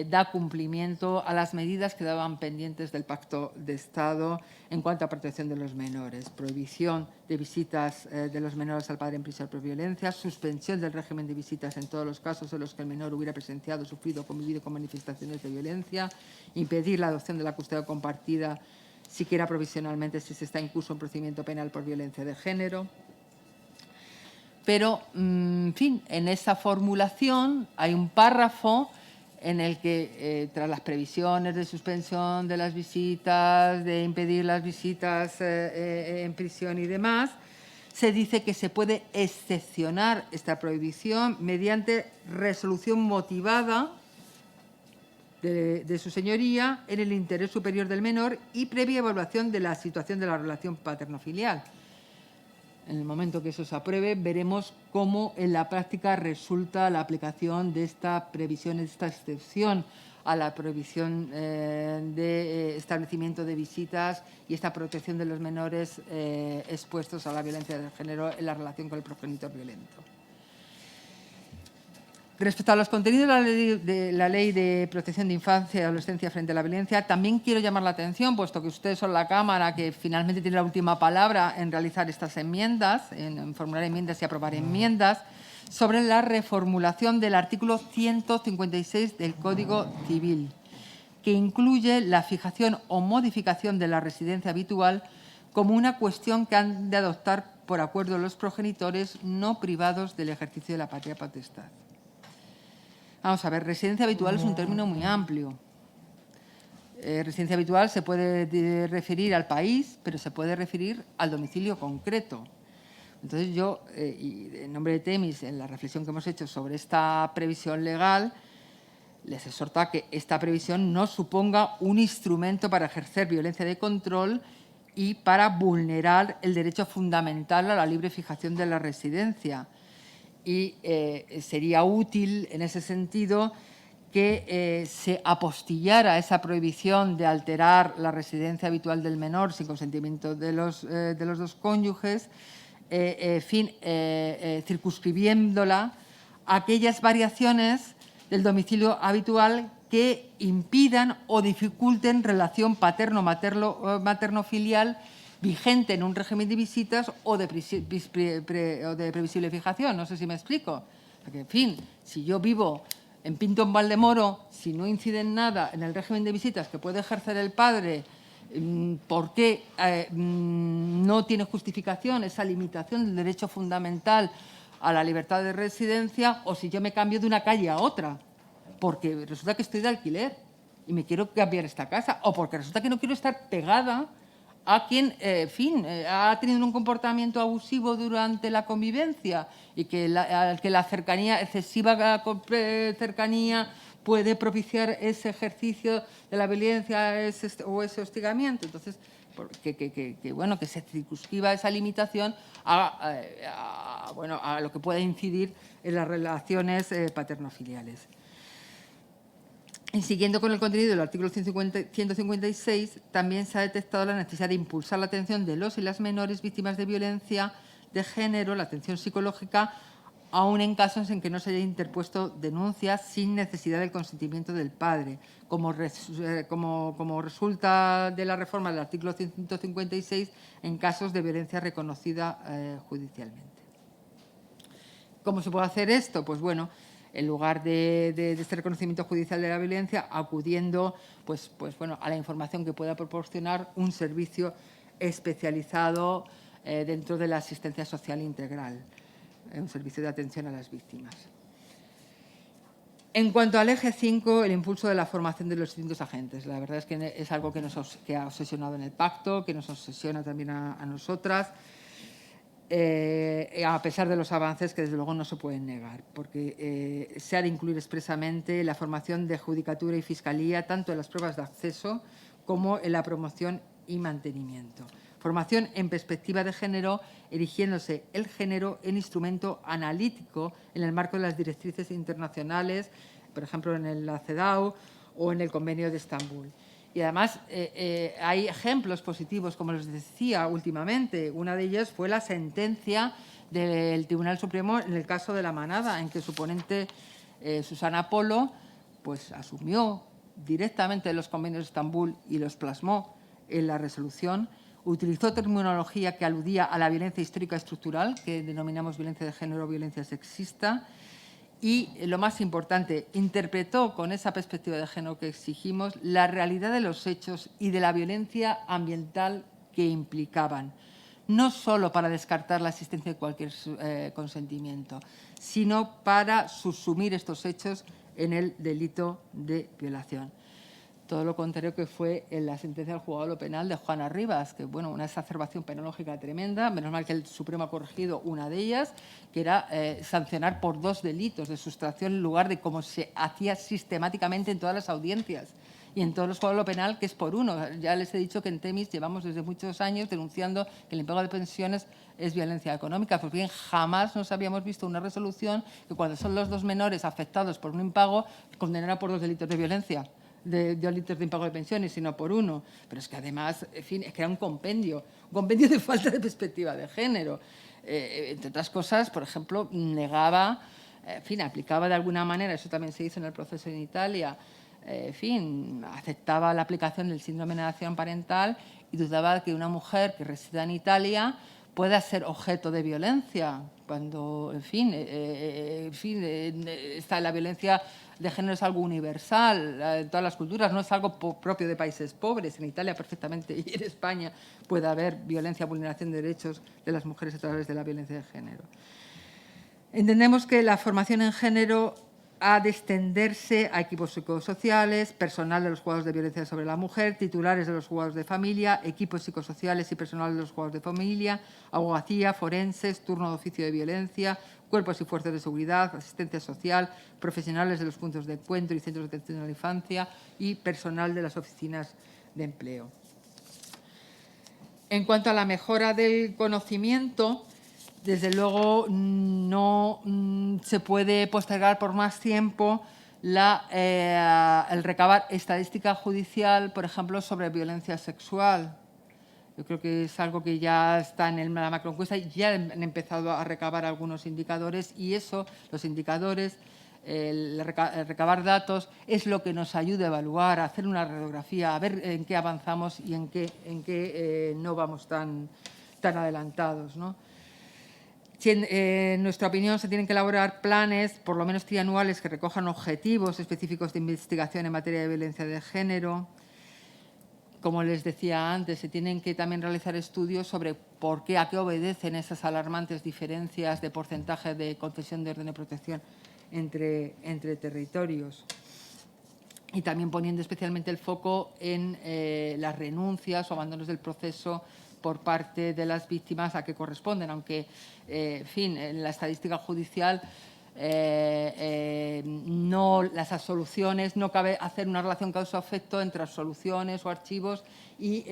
da cumplimiento a las medidas que quedaban pendientes del Pacto de Estado en cuanto a protección de los menores. Prohibición de visitas de los menores al padre en prisión por violencia, suspensión del régimen de visitas en todos los casos en los que el menor hubiera presenciado, sufrido o convivido con manifestaciones de violencia, impedir la adopción de la custodia compartida, siquiera provisionalmente, si se está en curso un procedimiento penal por violencia de género. Pero, en fin, en esa formulación hay un párrafo en el que, tras las previsiones de suspensión de las visitas, de impedir las visitas en prisión y demás, se dice que se puede excepcionar esta prohibición mediante resolución motivada de su señoría en el interés superior del menor y previa evaluación de la situación de la relación paterno-filial. En el momento que eso se apruebe, veremos cómo en la práctica resulta la aplicación de esta previsión, de esta excepción a la prohibición de establecimiento de visitas y esta protección de los menores expuestos a la violencia de género en la relación con el progenitor violento. Respecto a los contenidos de la Ley de Protección de Infancia y Adolescencia frente a la violencia, también quiero llamar la atención, puesto que ustedes son la Cámara que finalmente tiene la última palabra en realizar estas enmiendas, en formular enmiendas y aprobar enmiendas, sobre la reformulación del artículo 156 del Código Civil, que incluye la fijación o modificación de la residencia habitual como una cuestión que han de adoptar por acuerdo los progenitores no privados del ejercicio de la patria potestad. Vamos a ver, residencia habitual es un término muy amplio. Residencia habitual se puede referir al país, pero se puede referir al domicilio concreto. Entonces yo, y en nombre de Temis, en la reflexión que hemos hecho sobre esta previsión legal, les exhorto a que esta previsión no suponga un instrumento para ejercer violencia de control y para vulnerar el derecho fundamental a la libre fijación de la residencia. Y sería útil, en ese sentido, que se apostillara esa prohibición de alterar la residencia habitual del menor sin consentimiento de los dos cónyuges, circunscribiéndola a aquellas variaciones del domicilio habitual que impidan o dificulten relación paterno-materno-filial vigente en un régimen de visitas o de previsible fijación. No sé si me explico. Porque, en fin, si yo vivo en Pinto en Valdemoro, si no incide en nada en el régimen de visitas que puede ejercer el padre, ¿por qué no tiene justificación esa limitación del derecho fundamental a la libertad de residencia? O si yo me cambio de una calle a otra, porque resulta que estoy de alquiler y me quiero cambiar esta casa, o porque resulta que no quiero estar pegada a quien, ha tenido un comportamiento abusivo durante la convivencia y que la cercanía, excesiva cercanía, puede propiciar ese ejercicio de la violencia o ese hostigamiento. Entonces, que se circunscriba esa limitación a lo que pueda incidir en las relaciones paterno-filiales. Y siguiendo con el contenido del artículo 156, también se ha detectado la necesidad de impulsar la atención de los y las menores víctimas de violencia de género, la atención psicológica, aún en casos en que no se haya interpuesto denuncia sin necesidad del consentimiento del padre, como resulta de la reforma del artículo 156 en casos de violencia reconocida judicialmente. ¿Cómo se puede hacer esto? Pues bueno, en lugar de este reconocimiento judicial de la violencia, acudiendo a la información que pueda proporcionar un servicio especializado dentro de la asistencia social integral, un servicio de atención a las víctimas. En cuanto al eje 5, el impulso de la formación de los distintos agentes. La verdad es que es algo que ha obsesionado en el pacto, que nos obsesiona también a nosotras, a pesar de los avances que desde luego no se pueden negar, porque se ha de incluir expresamente la formación de judicatura y fiscalía tanto en las pruebas de acceso como en la promoción y mantenimiento. Formación en perspectiva de género, erigiéndose el género en instrumento analítico en el marco de las directrices internacionales, por ejemplo en la CEDAW o en el Convenio de Estambul. Y además hay ejemplos positivos, como les decía últimamente. Una de ellas fue la sentencia del Tribunal Supremo en el caso de La Manada, en que su ponente, Susana Polo, pues asumió directamente los convenios de Estambul y los plasmó en la resolución. Utilizó terminología que aludía a la violencia histórica estructural, que denominamos violencia de género o violencia sexista. Y, lo más importante, interpretó con esa perspectiva de género que exigimos la realidad de los hechos y de la violencia ambiental que implicaban, no solo para descartar la existencia de cualquier consentimiento, sino para subsumir estos hechos en el delito de violación. Todo lo contrario que fue en la sentencia del juzgado de lo penal de Juana Rivas, que, bueno, una exacerbación penológica tremenda, menos mal que el Supremo ha corregido una de ellas, que era sancionar por 2 delitos de sustracción en lugar de como se hacía sistemáticamente en todas las audiencias y en todos los juzgados de lo penal, que es por 1. Ya les he dicho que en Temis llevamos desde muchos años denunciando que el impago de pensiones es violencia económica. Pues bien, jamás nos habíamos visto una resolución que cuando son los 2 menores afectados por un impago, condenara por 2 delitos de violencia, de delitos de impago de pensiones, sino por 1. Pero es que además, en fin, es que era un compendio de falta de perspectiva de género. Entre otras cosas, por ejemplo, negaba, en fin, aplicaba de alguna manera, eso también se hizo en el proceso en Italia, en fin, aceptaba la aplicación del síndrome de alienación parental y dudaba que una mujer que resida en Italia pueda ser objeto de violencia, cuando, en fin, está la violencia de género es algo universal en todas las culturas, no es algo propio de países pobres. En Italia perfectamente y en España puede haber violencia, vulneración de derechos de las mujeres a través de la violencia de género. Entendemos que la formación en género ha de extenderse a equipos psicosociales, personal de los juzgados de violencia sobre la mujer, titulares de los juzgados de familia, equipos psicosociales y personal de los juzgados de familia, abogacía, forenses, turno de oficio de violencia, cuerpos y fuerzas de seguridad, asistencia social, profesionales de los puntos de encuentro y centros de atención a la infancia y personal de las oficinas de empleo. En cuanto a la mejora del conocimiento, desde luego no se puede postergar por más tiempo el recabar estadística judicial, por ejemplo, sobre violencia sexual. Yo creo que es algo que ya está en la macroencuesta y ya han empezado a recabar algunos indicadores y eso, los indicadores, el recabar datos, es lo que nos ayuda a evaluar, a hacer una radiografía, a ver en qué avanzamos y en qué no vamos tan adelantados, ¿no? En nuestra opinión, se tienen que elaborar planes, por lo menos trianuales, que recojan objetivos específicos de investigación en materia de violencia de género. Como les decía antes, se tienen que también realizar estudios sobre a qué obedecen esas alarmantes diferencias de porcentaje de concesión de orden de protección entre territorios. Y también poniendo especialmente el foco en las renuncias o abandonos del proceso por parte de las víctimas a que corresponden, aunque, en fin, en la estadística judicial no las absoluciones, no cabe hacer una relación causa-efecto entre absoluciones o archivos y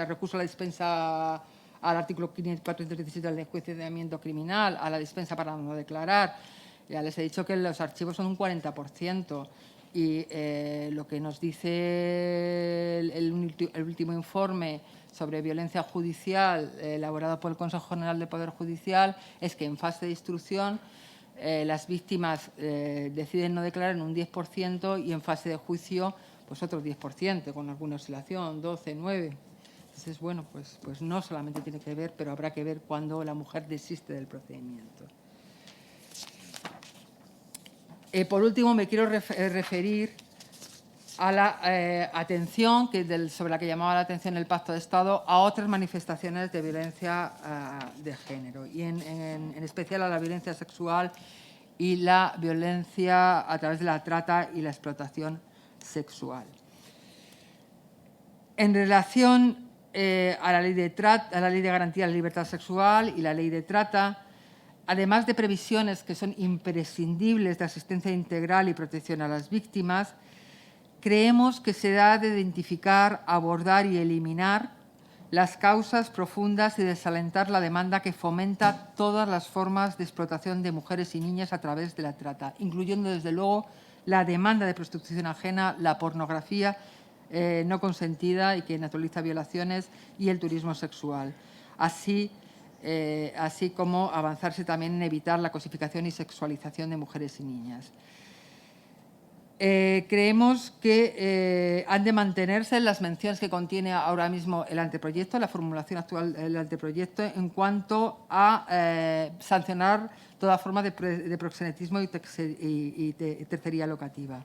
recurso a la dispensa al artículo 417 del enjuiciamiento criminal, a la dispensa para no declarar. Ya les he dicho que los archivos son un 40%. Y lo que nos dice el último informe sobre violencia judicial elaborado por el Consejo General del Poder Judicial es que en fase de instrucción las víctimas deciden no declarar en un 10% y en fase de juicio pues otro 10%, con alguna oscilación, 12, 9. Entonces, bueno, pues no solamente tiene que ver, pero habrá que ver cuando la mujer desiste del procedimiento. Por último, me quiero referir a la atención sobre la que llamaba la atención el Pacto de Estado a otras manifestaciones de violencia de género y en especial a la violencia sexual y la violencia a través de la trata y la explotación sexual. En relación a la ley de garantía de la libertad sexual y la ley de trata, además de previsiones que son imprescindibles de asistencia integral y protección a las víctimas, creemos que se ha de identificar, abordar y eliminar las causas profundas y desalentar la demanda que fomenta todas las formas de explotación de mujeres y niñas a través de la trata, incluyendo, desde luego, la demanda de prostitución ajena, la pornografía no consentida y que naturaliza violaciones y el turismo sexual. Así como avanzarse también en evitar la cosificación y sexualización de mujeres y niñas. Creemos que han de mantenerse las menciones que contiene ahora mismo el anteproyecto, la formulación actual del anteproyecto, en cuanto a sancionar toda forma de proxenetismo y tercería locativa.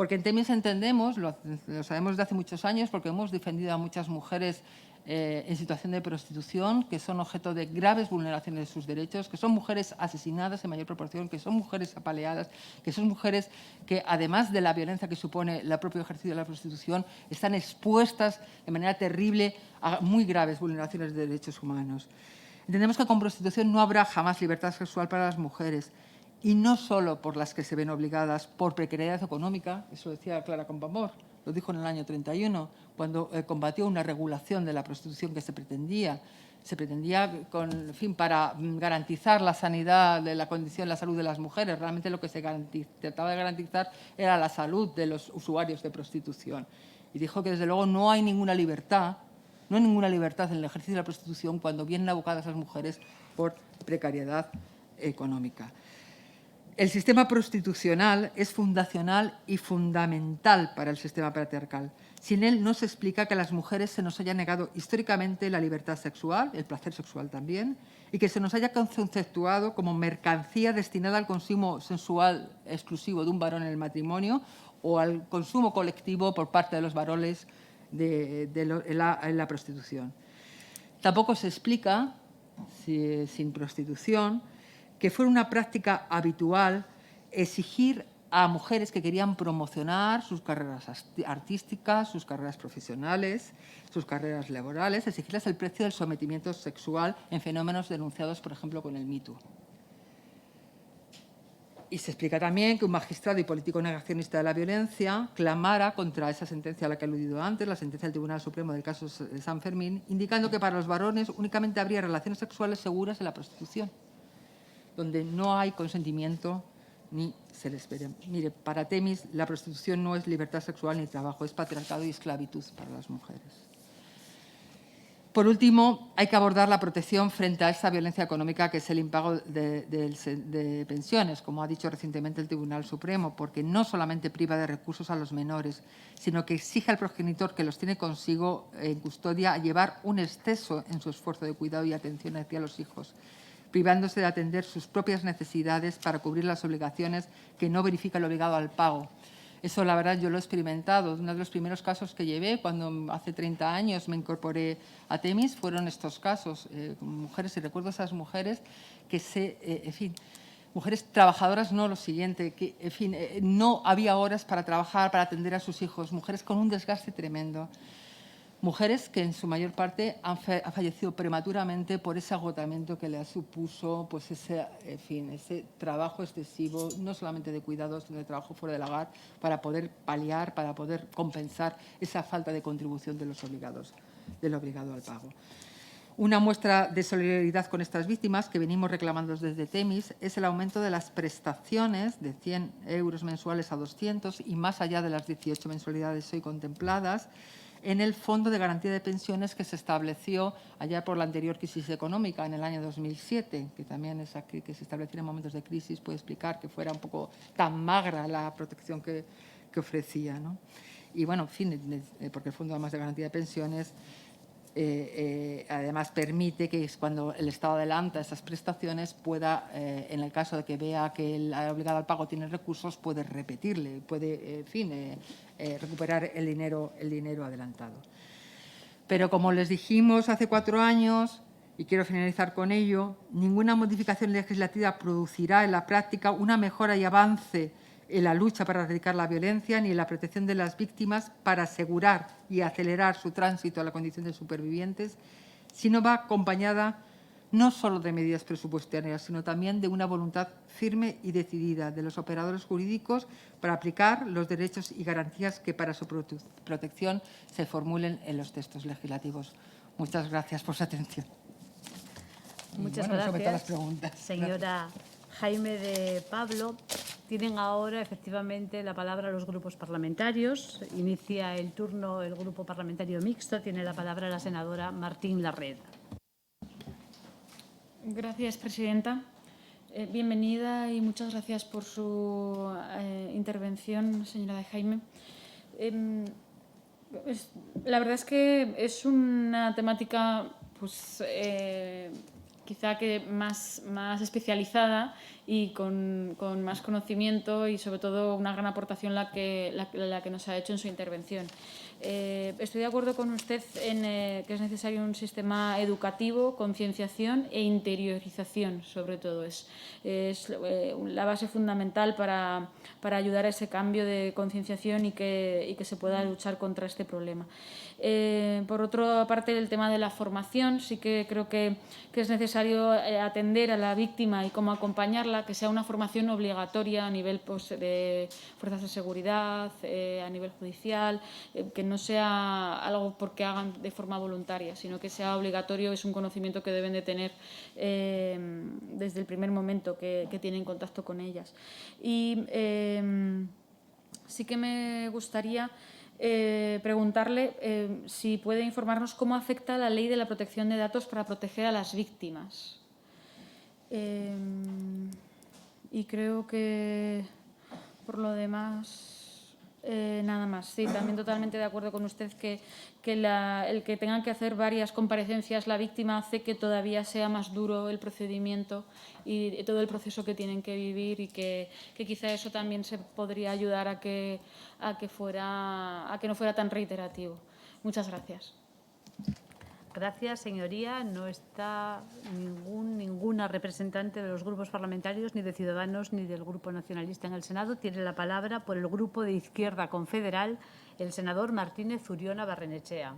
Porque en Temis entendemos, lo sabemos desde hace muchos años, porque hemos defendido a muchas mujeres en situación de prostitución, que son objeto de graves vulneraciones de sus derechos, que son mujeres asesinadas en mayor proporción, que son mujeres apaleadas, que son mujeres que, además de la violencia que supone el propio ejercicio de la prostitución, están expuestas de manera terrible a muy graves vulneraciones de derechos humanos. Entendemos que con prostitución no habrá jamás libertad sexual para las mujeres, y no solo por las que se ven obligadas por precariedad económica, eso decía Clara Campoamor, lo dijo en el año 31, cuando combatió una regulación de la prostitución que se pretendía con, en fin, para garantizar la sanidad de la condición, la salud de las mujeres. Realmente lo que se trataba de garantizar era la salud de los usuarios de prostitución. Y dijo que, desde luego, no hay ninguna libertad en el ejercicio de la prostitución cuando vienen abocadas las mujeres por precariedad económica. El sistema prostitucional es fundacional y fundamental para el sistema patriarcal. Sin él no se explica que a las mujeres se nos haya negado históricamente la libertad sexual, el placer sexual también, y que se nos haya conceptuado como mercancía destinada al consumo sensual exclusivo de un varón en el matrimonio o al consumo colectivo por parte de los varones en la prostitución. Tampoco se explica, sin prostitución, que fuera una práctica habitual exigir a mujeres que querían promocionar sus carreras artísticas, sus carreras profesionales, sus carreras laborales, exigirles el precio del sometimiento sexual en fenómenos denunciados, por ejemplo, con el Me Too. Y se explica también que un magistrado y político negacionista de la violencia clamara contra esa sentencia a la que he aludido antes, la sentencia del Tribunal Supremo del caso de San Fermín, indicando que para los varones únicamente habría relaciones sexuales seguras en la prostitución, donde no hay consentimiento ni se les espera. Mire, para Temis la prostitución no es libertad sexual ni trabajo, es patriarcado y esclavitud para las mujeres. Por último, hay que abordar la protección frente a esta violencia económica que es el impago de pensiones, como ha dicho recientemente el Tribunal Supremo, porque no solamente priva de recursos a los menores, sino que exige al progenitor que los tiene consigo en custodia a llevar un exceso en su esfuerzo de cuidado y atención hacia los hijos, privándose de atender sus propias necesidades para cubrir las obligaciones que no verifica el obligado al pago. Eso, la verdad, yo lo he experimentado. Uno de los primeros casos que llevé cuando hace 30 años me incorporé a Temis fueron estos casos, mujeres, y recuerdo esas mujeres que en fin, mujeres trabajadoras, no lo siguiente, que, en fin, no había horas para trabajar, para atender a sus hijos, mujeres con un desgaste tremendo. Mujeres que en su mayor parte han fallecido prematuramente por ese agotamiento que les supuso pues ese trabajo excesivo, no solamente de cuidados, sino de trabajo fuera del hogar, para poder paliar, para poder compensar esa falta de contribución del obligado al pago. Una muestra de solidaridad con estas víctimas que venimos reclamando desde Temis es el aumento de las prestaciones de 100 euros mensuales a 200 y más allá de las 18 mensualidades hoy contempladas, en el Fondo de Garantía de Pensiones que se estableció allá por la anterior crisis económica, en el año 2007, que también es aquí, que se estableció en momentos de crisis, puede explicar que fuera un poco tan magra la protección que ofrecía, ¿no? Y, bueno, en fin, porque el Fondo además de Garantía de Pensiones además permite que cuando el Estado adelanta esas prestaciones pueda, en el caso de que vea que el obligado al pago tiene recursos, puede repetirle, puede, en fin, recuperar el dinero adelantado. Pero, como les dijimos hace 4 años, y quiero finalizar con ello, ninguna modificación legislativa producirá en la práctica una mejora y avance en la lucha para erradicar la violencia ni en la protección de las víctimas para asegurar y acelerar su tránsito a la condición de supervivientes, sino va acompañada no solo de medidas presupuestarias, sino también de una voluntad firme y decidida de los operadores jurídicos para aplicar los derechos y garantías que para su protección se formulen en los textos legislativos. Muchas gracias por su atención. Muchas gracias, las preguntas. Señora Jaime de Pablo. Tienen ahora, efectivamente, la palabra los grupos parlamentarios. Inicia el turno el Grupo Parlamentario Mixto. Tiene la palabra la senadora Martín Larred. Gracias, presidenta. Bienvenida y muchas gracias por su intervención, señora de Jaime. La verdad es que es una temática pues, quizá que más especializada y con más conocimiento y sobre todo una gran aportación la que nos ha hecho en su intervención. Estoy de acuerdo con usted en que es necesario un sistema educativo, concienciación e interiorización, sobre todo. Es la base fundamental para ayudar a ese cambio de concienciación y que se pueda luchar contra este problema. Por otra parte, el tema de la formación, sí que creo que es necesario atender a la víctima y cómo acompañarla, que sea una formación obligatoria a nivel de fuerzas de seguridad, a nivel judicial, que no sea algo porque hagan de forma voluntaria, sino que sea obligatorio, es un conocimiento que deben de tener desde el primer momento que tienen contacto con ellas. Y sí que me gustaría preguntarle si puede informarnos cómo afecta la ley de la protección de datos para proteger a las víctimas. Y creo que por lo demás nada más. Sí, también totalmente de acuerdo con usted que el que tengan que hacer varias comparecencias la víctima hace que todavía sea más duro el procedimiento y todo el proceso que tienen que vivir, y que quizá eso también se podría ayudar a que no fuera tan reiterativo. Muchas gracias. Gracias, señoría. No está ninguna representante de los grupos parlamentarios, ni de Ciudadanos, ni del Grupo Nacionalista en el Senado. Tiene la palabra por el Grupo de Izquierda Confederal el senador Martínez Zuriona Barrenechea.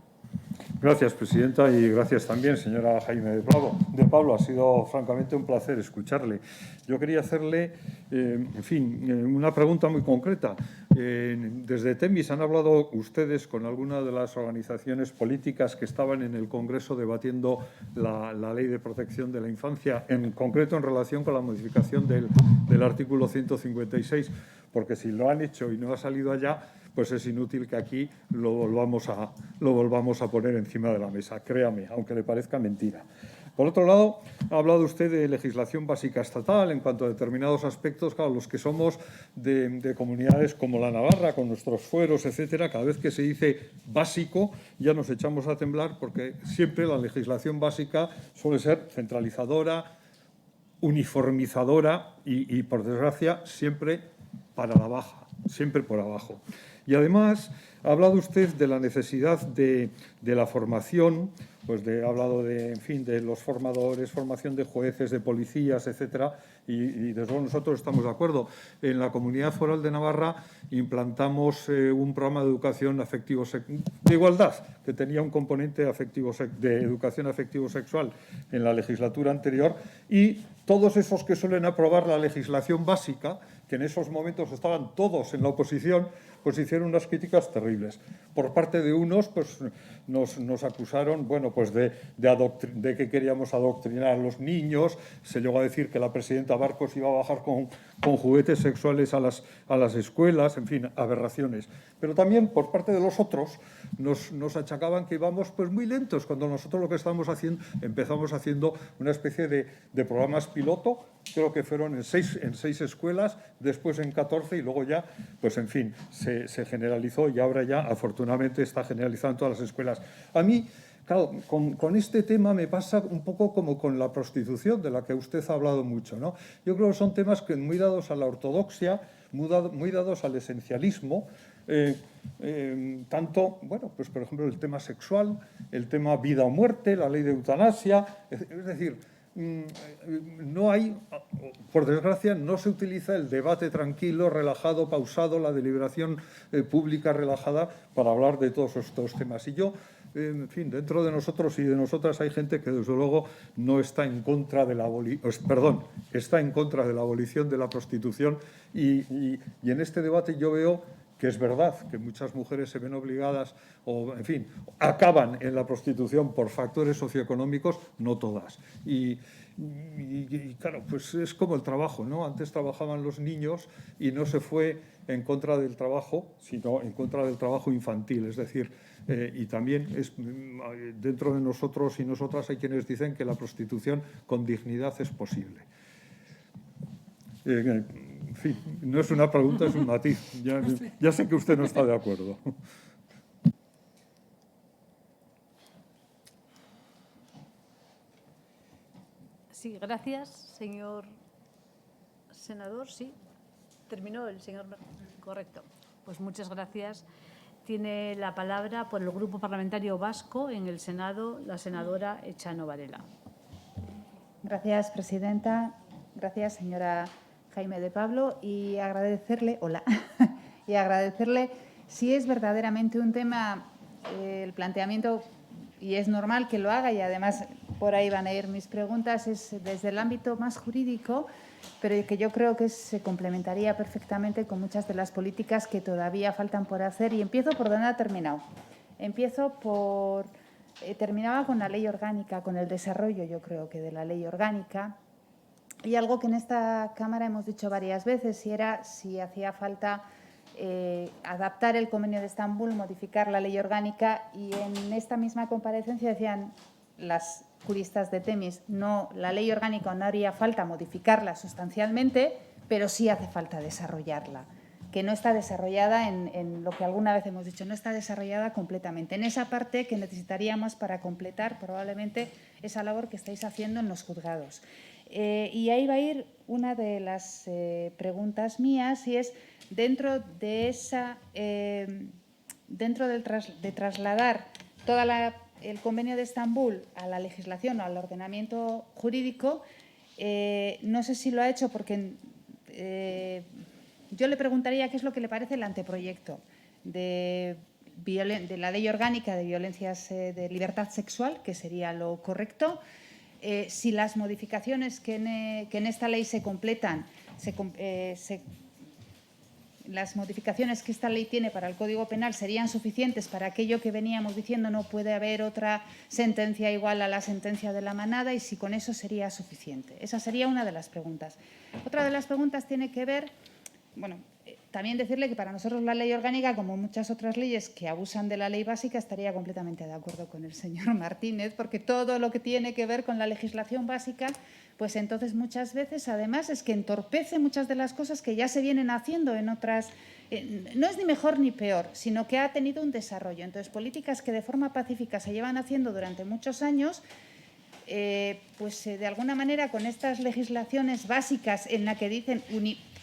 Gracias, presidenta, y gracias también, señora Jaime de Pablo. Ha sido francamente un placer escucharle. Yo quería hacerle, una pregunta muy concreta. Desde Temis han hablado ustedes con alguna de las organizaciones políticas que estaban en el Congreso debatiendo la Ley de Protección de la Infancia, en concreto en relación con la modificación del artículo 156, porque si lo han hecho y no ha salido allá, pues es inútil que aquí lo volvamos a poner encima de la mesa, créame, aunque le parezca mentira. Por otro lado, ha hablado usted de legislación básica estatal en cuanto a determinados aspectos, claro, los que somos de comunidades como la Navarra, con nuestros fueros, etcétera. Cada vez que se dice básico ya nos echamos a temblar, porque siempre la legislación básica suele ser centralizadora, uniformizadora y por desgracia, siempre para la baja, siempre por abajo. Y además ha hablado usted de la necesidad de la formación, pues ha hablado de los formadores, formación de jueces, de policías, etcétera, y desde luego nosotros estamos de acuerdo. En la Comunidad Foral de Navarra implantamos un programa de educación de igualdad, que tenía un componente de educación afectivo-sexual en la legislatura anterior, y todos esos que suelen aprobar la legislación básica, que en esos momentos estaban todos en la oposición, pues hicieron unas críticas terribles. Por parte de unos, pues nos acusaron, bueno, pues de que queríamos adoctrinar a los niños. Se llegó a decir que la presidenta Barcos iba a bajar con juguetes sexuales a las escuelas, en fin, aberraciones. Pero también por parte de los otros nos achacaban que íbamos pues muy lentos, cuando nosotros lo que empezamos haciendo una especie de programas piloto, creo que fueron en seis escuelas, después en 14 y luego ya, pues en fin, se generalizó y ahora ya afortunadamente está generalizado en todas las escuelas. A mí, claro, con este tema me pasa un poco como con la prostitución, de la que usted ha hablado mucho, ¿no? Yo creo que son temas que muy dados a la ortodoxia, muy dados al esencialismo, tanto, bueno, pues por ejemplo el tema sexual, el tema vida o muerte, la ley de eutanasia, es decir, no hay, por desgracia, no se utiliza el debate tranquilo, relajado, pausado, la deliberación pública relajada para hablar de todos estos temas. Y yo, en fin, dentro de nosotros y de nosotras hay gente que desde luego no está en contra de está en contra de la abolición de la prostitución y en este debate yo veo que es verdad que muchas mujeres se ven obligadas o, en fin, acaban en la prostitución por factores socioeconómicos, no todas. Y claro, pues es como el trabajo, ¿no? Antes trabajaban los niños y no se fue en contra del trabajo, sino en contra del trabajo infantil. Es decir, y también dentro de nosotros y nosotras hay quienes dicen que la prostitución con dignidad es posible. En fin, no es una pregunta, es un matiz. Ya sé que usted no está de acuerdo. Sí, gracias, señor senador. Sí, terminó el señor. Correcto. Pues muchas gracias. Tiene la palabra por el Grupo Parlamentario Vasco en el Senado la senadora Echano Varela. Gracias, presidenta. Gracias, señora Jaime de Pablo. Y agradecerle, hola, y agradecerle si es verdaderamente un tema, el planteamiento, y es normal que lo haga, y además por ahí van a ir mis preguntas, es desde el ámbito más jurídico, pero que yo creo que se complementaría perfectamente con muchas de las políticas que todavía faltan por hacer. Y empiezo por donde ha terminado. Empiezo por... terminaba con la ley orgánica, con el desarrollo, yo creo que de la ley orgánica. Y algo que en esta Cámara hemos dicho varias veces, y era si hacía falta adaptar el Convenio de Estambul, modificar la ley orgánica, y en esta misma comparecencia decían las juristas de Temis, no, la ley orgánica no haría falta modificarla sustancialmente, pero sí hace falta desarrollarla, que no está desarrollada en lo que alguna vez hemos dicho, no está desarrollada completamente, en esa parte que necesitaríamos para completar probablemente esa labor que estáis haciendo en los juzgados. Y ahí va a ir una de las preguntas mías, y es dentro de esa, de trasladar toda el Convenio de Estambul a la legislación o al ordenamiento jurídico. No sé si lo ha hecho porque yo le preguntaría qué es lo que le parece el anteproyecto de la Ley Orgánica de Violencias de Libertad Sexual, que sería lo correcto. Si las modificaciones que en esta ley se completan, las modificaciones que esta ley tiene para el Código Penal serían suficientes para aquello que veníamos diciendo, no puede haber otra sentencia igual a la sentencia de la manada, y si con eso sería suficiente. Esa sería una de las preguntas. Otra de las preguntas tiene que ver, bueno, también decirle que para nosotros la ley orgánica, como muchas otras leyes que abusan de la ley básica, estaría completamente de acuerdo con el señor Martínez, porque todo lo que tiene que ver con la legislación básica, pues entonces muchas veces además es que entorpece muchas de las cosas que ya se vienen haciendo en otras. No es ni mejor ni peor, sino que ha tenido un desarrollo. Entonces, políticas que de forma pacífica se llevan haciendo durante muchos años, pues de alguna manera con estas legislaciones básicas en la que dicen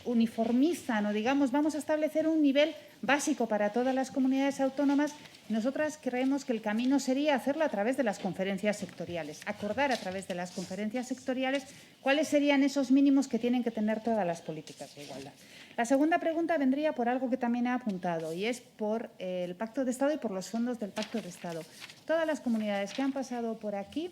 uniformizan o digamos vamos a establecer un nivel básico para todas las comunidades autónomas, nosotras creemos que el camino sería hacerlo a través de las conferencias sectoriales, acordar a través de las conferencias sectoriales cuáles serían esos mínimos que tienen que tener todas las políticas de igualdad. La segunda pregunta vendría por algo que también ha apuntado, y es por el Pacto de Estado y por los fondos del Pacto de Estado. Todas las comunidades que han pasado por aquí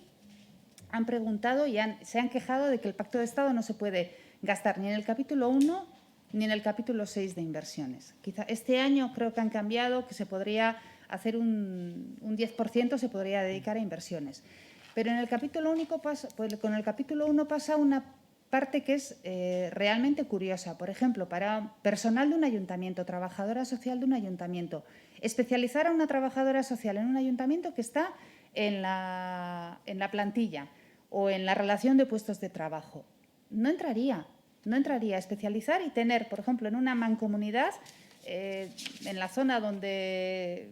han preguntado y se han quejado de que el Pacto de Estado no se puede gastar ni en el capítulo 1 ni en el capítulo 6 de inversiones. Quizá este año creo que han cambiado, que se podría hacer un 10% se podría dedicar a inversiones. Pero en el capítulo único con el capítulo 1 pasa una parte que es realmente curiosa. Por ejemplo, para personal de un ayuntamiento, trabajadora social de un ayuntamiento, especializar a una trabajadora social en un ayuntamiento que está en la plantilla o en la relación de puestos de trabajo. No entraría a especializar y tener, por ejemplo, en una mancomunidad, en la zona de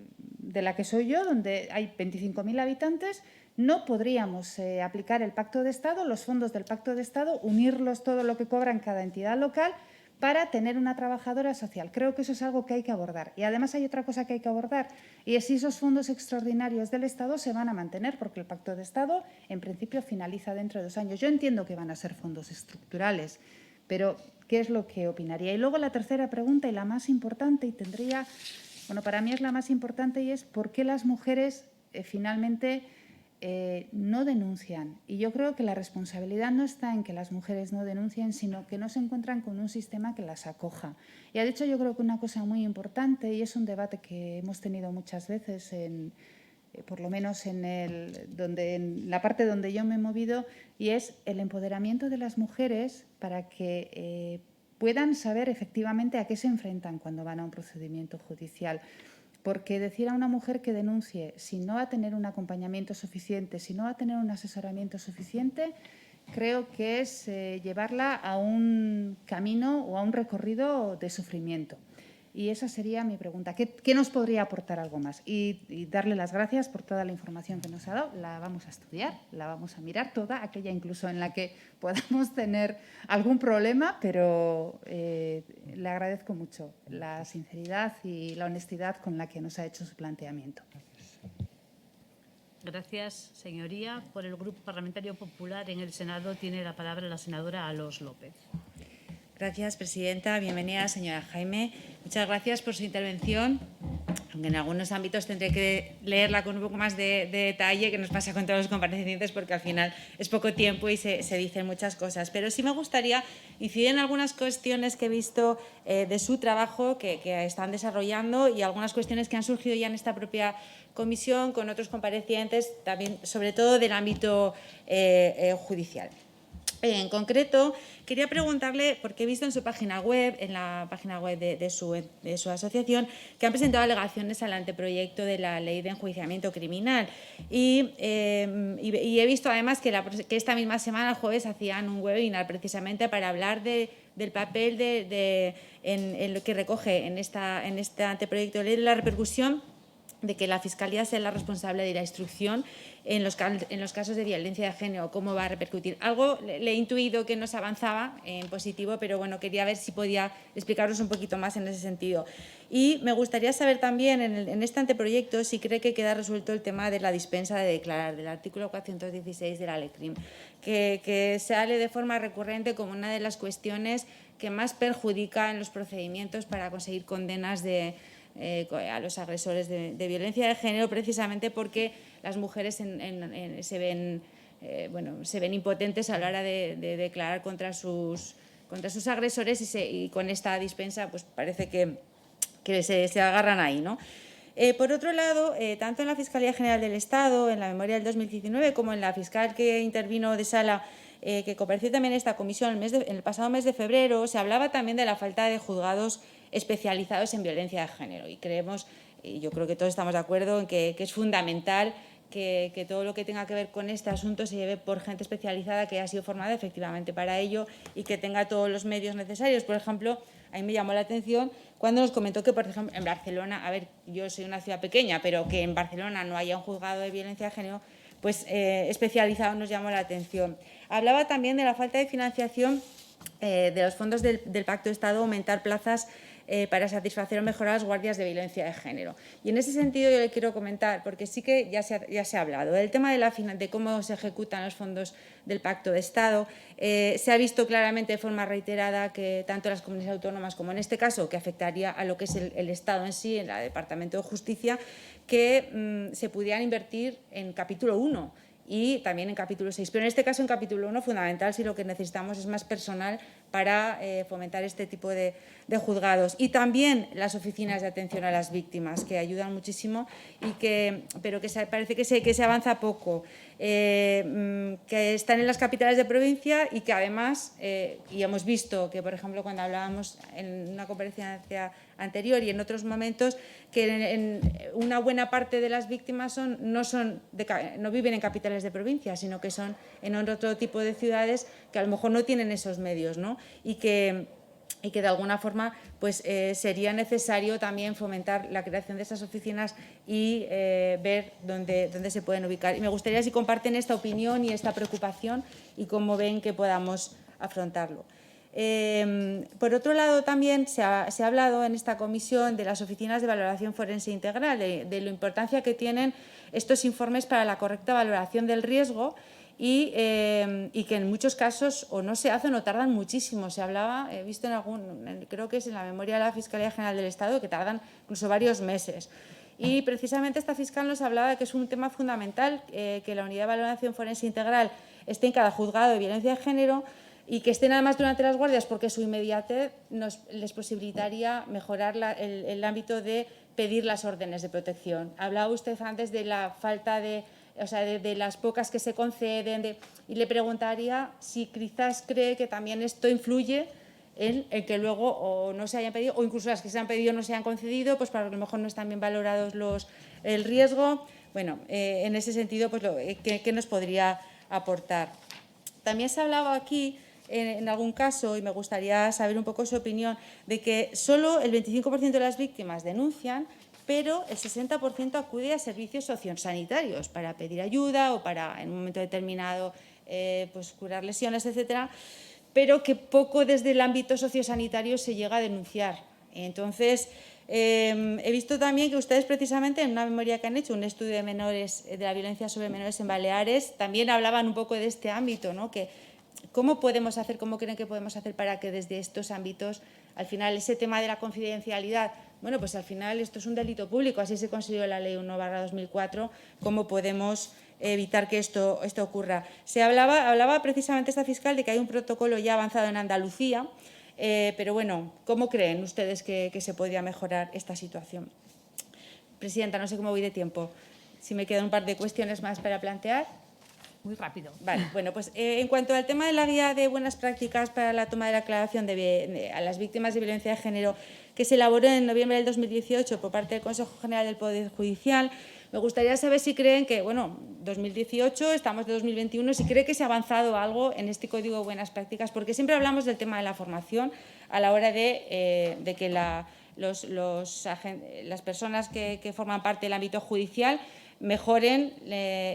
la que soy yo, donde hay 25.000 habitantes, no podríamos aplicar el Pacto de Estado, los fondos del Pacto de Estado, unirlos todo lo que cobra en cada entidad local para tener una trabajadora social. Creo que eso es algo que hay que abordar. Y además hay otra cosa que hay que abordar, y es si esos fondos extraordinarios del Estado se van a mantener, porque el Pacto de Estado, en principio, finaliza dentro de 2 años. Yo entiendo que van a ser fondos estructurales, pero ¿qué es lo que opinaría? Y luego la tercera pregunta, y la más importante, para mí es la más importante, y es ¿por qué las mujeres finalmente no denuncian? Y yo creo que la responsabilidad no está en que las mujeres no denuncien, sino que no se encuentran con un sistema que las acoja. Y ha dicho, yo creo que una cosa muy importante, y es un debate que hemos tenido muchas veces, por lo menos en la parte donde yo me he movido, y es el empoderamiento de las mujeres para que puedan saber efectivamente a qué se enfrentan cuando van a un procedimiento judicial. Porque decir a una mujer que denuncie si no va a tener un acompañamiento suficiente, si no va a tener un asesoramiento suficiente, creo que es llevarla a un camino o a un recorrido de sufrimiento. Y esa sería mi pregunta. ¿Qué nos podría aportar algo más? Y darle las gracias por toda la información que nos ha dado. La vamos a estudiar, la vamos a mirar toda, aquella incluso en la que podamos tener algún problema, pero le agradezco mucho la sinceridad y la honestidad con la que nos ha hecho su planteamiento. Gracias, señoría. Por el Grupo Parlamentario Popular en el Senado tiene la palabra la senadora Alós López. Gracias, presidenta. Bienvenida, señora Jaime. Muchas gracias por su intervención, aunque en algunos ámbitos tendré que leerla con un poco más de detalle, que nos pasa con todos los comparecientes, porque al final es poco tiempo y se dicen muchas cosas. Pero sí me gustaría incidir en algunas cuestiones que he visto de su trabajo que están desarrollando y algunas cuestiones que han surgido ya en esta propia comisión con otros comparecientes, también sobre todo del ámbito judicial. En concreto, quería preguntarle, porque he visto en su página web, en la página web de su asociación, que han presentado alegaciones al anteproyecto de la Ley de Enjuiciamiento Criminal. Y he visto además que esta misma semana, el jueves, hacían un webinar precisamente para hablar del papel en lo que recoge en este anteproyecto de ley, de la repercusión de que la Fiscalía sea la responsable de la instrucción en los casos de violencia de género, cómo va a repercutir. Algo le he intuido que no se avanzaba en positivo, pero bueno, quería ver si podía explicarnos un poquito más en ese sentido. Y me gustaría saber también, en este anteproyecto, si cree que queda resuelto el tema de la dispensa de declarar, del artículo 416 de la LECRIM, que sale de forma recurrente como una de las cuestiones que más perjudica en los procedimientos para conseguir condenas a los agresores de violencia de género, precisamente porque las mujeres se ven impotentes a la hora de declarar contra sus agresores y con esta dispensa pues parece que se agarran ahí, ¿no? Por otro lado, tanto en la Fiscalía General del Estado, en la memoria del 2019, como en la fiscal que intervino de sala, que compareció también en esta comisión en el pasado mes de febrero, se hablaba también de la falta de juzgados especializados en violencia de género. Y creemos, y yo creo que todos estamos de acuerdo, en que es fundamental que todo lo que tenga que ver con este asunto se lleve por gente especializada que haya sido formada efectivamente para ello y que tenga todos los medios necesarios. Por ejemplo, a mí me llamó la atención cuando nos comentó que, por ejemplo, en Barcelona, a ver, yo soy una ciudad pequeña, pero que en Barcelona no haya un juzgado de violencia de género, pues especializado, nos llamó la atención. Hablaba también de la falta de financiación de los fondos del Pacto de Estado, aumentar plazas para satisfacer o mejorar las guardias de violencia de género. Y en ese sentido yo le quiero comentar, porque sí que ya se ha hablado, del tema de cómo se ejecutan los fondos del Pacto de Estado. Se ha visto claramente de forma reiterada que tanto las comunidades autónomas como en este caso, que afectaría a lo que es el Estado en sí, en el Departamento de Justicia, que se pudieran invertir en capítulo 1 y también en capítulo 6. Pero en este caso, en capítulo 1, fundamental, si lo que necesitamos es más personal para fomentar este tipo de juzgados. Y también las oficinas de atención a las víctimas, que ayudan muchísimo, pero que parece que se avanza poco, que están en las capitales de provincia y que además, y hemos visto que, por ejemplo, cuando hablábamos en una conferencia anterior y en otros momentos, que en una buena parte de las víctimas no viven en capitales de provincia, sino que son en otro tipo de ciudades que a lo mejor no tienen esos medios, ¿no? Y que de alguna forma pues, sería necesario también fomentar la creación de esas oficinas y ver dónde se pueden ubicar. Y me gustaría si comparten esta opinión y esta preocupación y cómo ven que podamos afrontarlo. Por otro lado, también se ha hablado en esta comisión de las oficinas de valoración forense integral, de la importancia que tienen estos informes para la correcta valoración del riesgo y que en muchos casos o no se hacen o tardan muchísimo. Se hablaba, he visto creo que es en la memoria de la Fiscalía General del Estado, que tardan incluso varios meses. Y precisamente esta fiscal nos hablaba de que es un tema fundamental que la unidad de valoración forense integral esté en cada juzgado de violencia de género y que estén además durante las guardias, porque su inmediatez les posibilitaría mejorar el ámbito de pedir las órdenes de protección. Hablaba usted antes de la falta de las pocas que se conceden, y le preguntaría si quizás cree que también esto influye en que luego o no se hayan pedido, o incluso las que se han pedido no se han concedido, pues para lo mejor no están bien valorados el riesgo. Bueno, en ese sentido, pues ¿qué nos podría aportar? También se ha hablado aquí en algún caso, y me gustaría saber un poco su opinión, de que solo el 25% de las víctimas denuncian, pero el 60% acude a servicios sociosanitarios para pedir ayuda o para, en un momento determinado, pues curar lesiones, etcétera, pero que poco desde el ámbito sociosanitario se llega a denunciar. Entonces, he visto también que ustedes precisamente en una memoria que han hecho, un estudio de menores, de la violencia sobre menores en Baleares, también hablaban un poco de este ámbito, ¿no? Que ¿cómo podemos hacer, cómo creen que podemos hacer para que desde estos ámbitos, al final, ese tema de la confidencialidad, bueno, pues al final esto es un delito público, así se consideró la Ley 1/2004, ¿cómo podemos evitar que esto ocurra? Se hablaba precisamente esta fiscal de que hay un protocolo ya avanzado en Andalucía, pero bueno, ¿cómo creen ustedes que se podría mejorar esta situación? Presidenta, no sé cómo voy de tiempo. Si me quedan un par de cuestiones más para plantear. Muy rápido. Vale, bueno, pues en cuanto al tema de la guía de buenas prácticas para la toma de la declaración a las víctimas de violencia de género, que se elaboró en noviembre del 2018 por parte del Consejo General del Poder Judicial, me gustaría saber si creen que, bueno, 2018, estamos de 2021, si cree que se ha avanzado algo en este Código de Buenas Prácticas, porque siempre hablamos del tema de la formación a la hora de que las personas que forman parte del ámbito judicial mejoren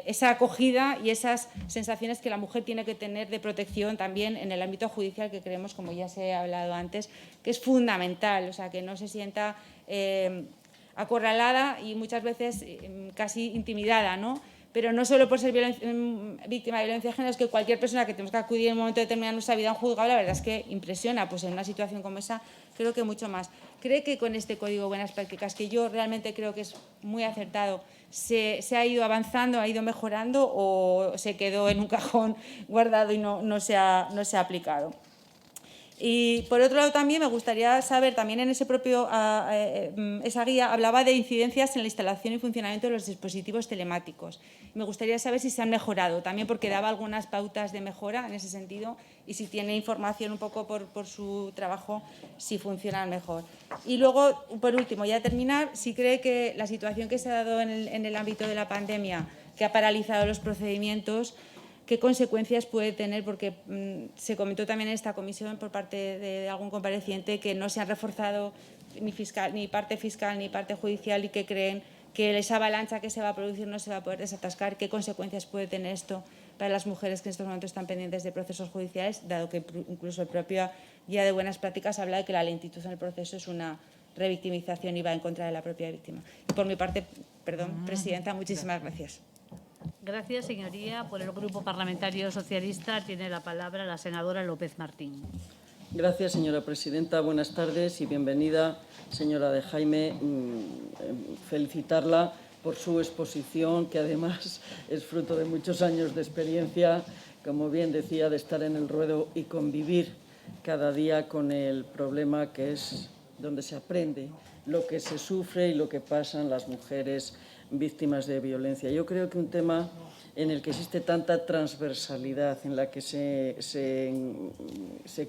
esa acogida y esas sensaciones que la mujer tiene que tener de protección también en el ámbito judicial, que creemos, como ya se ha hablado antes, que es fundamental, o sea, que no se sienta acorralada y muchas veces casi intimidada, ¿no? Pero no solo por ser víctima de violencia de género, es que cualquier persona que tenemos que acudir en un momento determinado en nuestra vida a un juzgado, la verdad es que impresiona, pues en una situación como esa, creo que mucho más. ¿Cree que con este Código de Buenas Prácticas, que yo realmente creo que es muy acertado, se ha ido avanzando, ha ido mejorando o se quedó en un cajón guardado y no se ha aplicado? Y por otro lado también me gustaría saber, también en esa guía hablaba de incidencias en la instalación y funcionamiento de los dispositivos telemáticos. Me gustaría saber si se han mejorado, también porque daba algunas pautas de mejora en ese sentido y si tiene información un poco por su trabajo, si funcionan mejor. Y luego, por último, ya terminar, si cree que la situación que se ha dado en el ámbito de la pandemia, que ha paralizado los procedimientos, ¿qué consecuencias puede tener? Porque se comentó también en esta comisión por parte de algún compareciente que no se han reforzado ni parte fiscal ni parte judicial y que creen que esa avalancha que se va a producir no se va a poder desatascar. ¿Qué consecuencias puede tener esto para las mujeres que en estos momentos están pendientes de procesos judiciales, dado que incluso el propio Guía de Buenas Prácticas habla de que la lentitud en el proceso es una revictimización y va en contra de la propia víctima? Y por mi parte, perdón, Presidenta, muchísimas gracias. Gracias, señoría. Por el Grupo Parlamentario Socialista tiene la palabra la senadora López Martín. Gracias, señora presidenta. Buenas tardes y bienvenida, señora de Jaime. Felicitarla por su exposición, que además es fruto de muchos años de experiencia, como bien decía, de estar en el ruedo y convivir cada día con el problema, que es donde se aprende lo que se sufre y lo que pasan las mujeres víctimas de violencia. Yo creo que un tema en el que existe tanta transversalidad, en la que se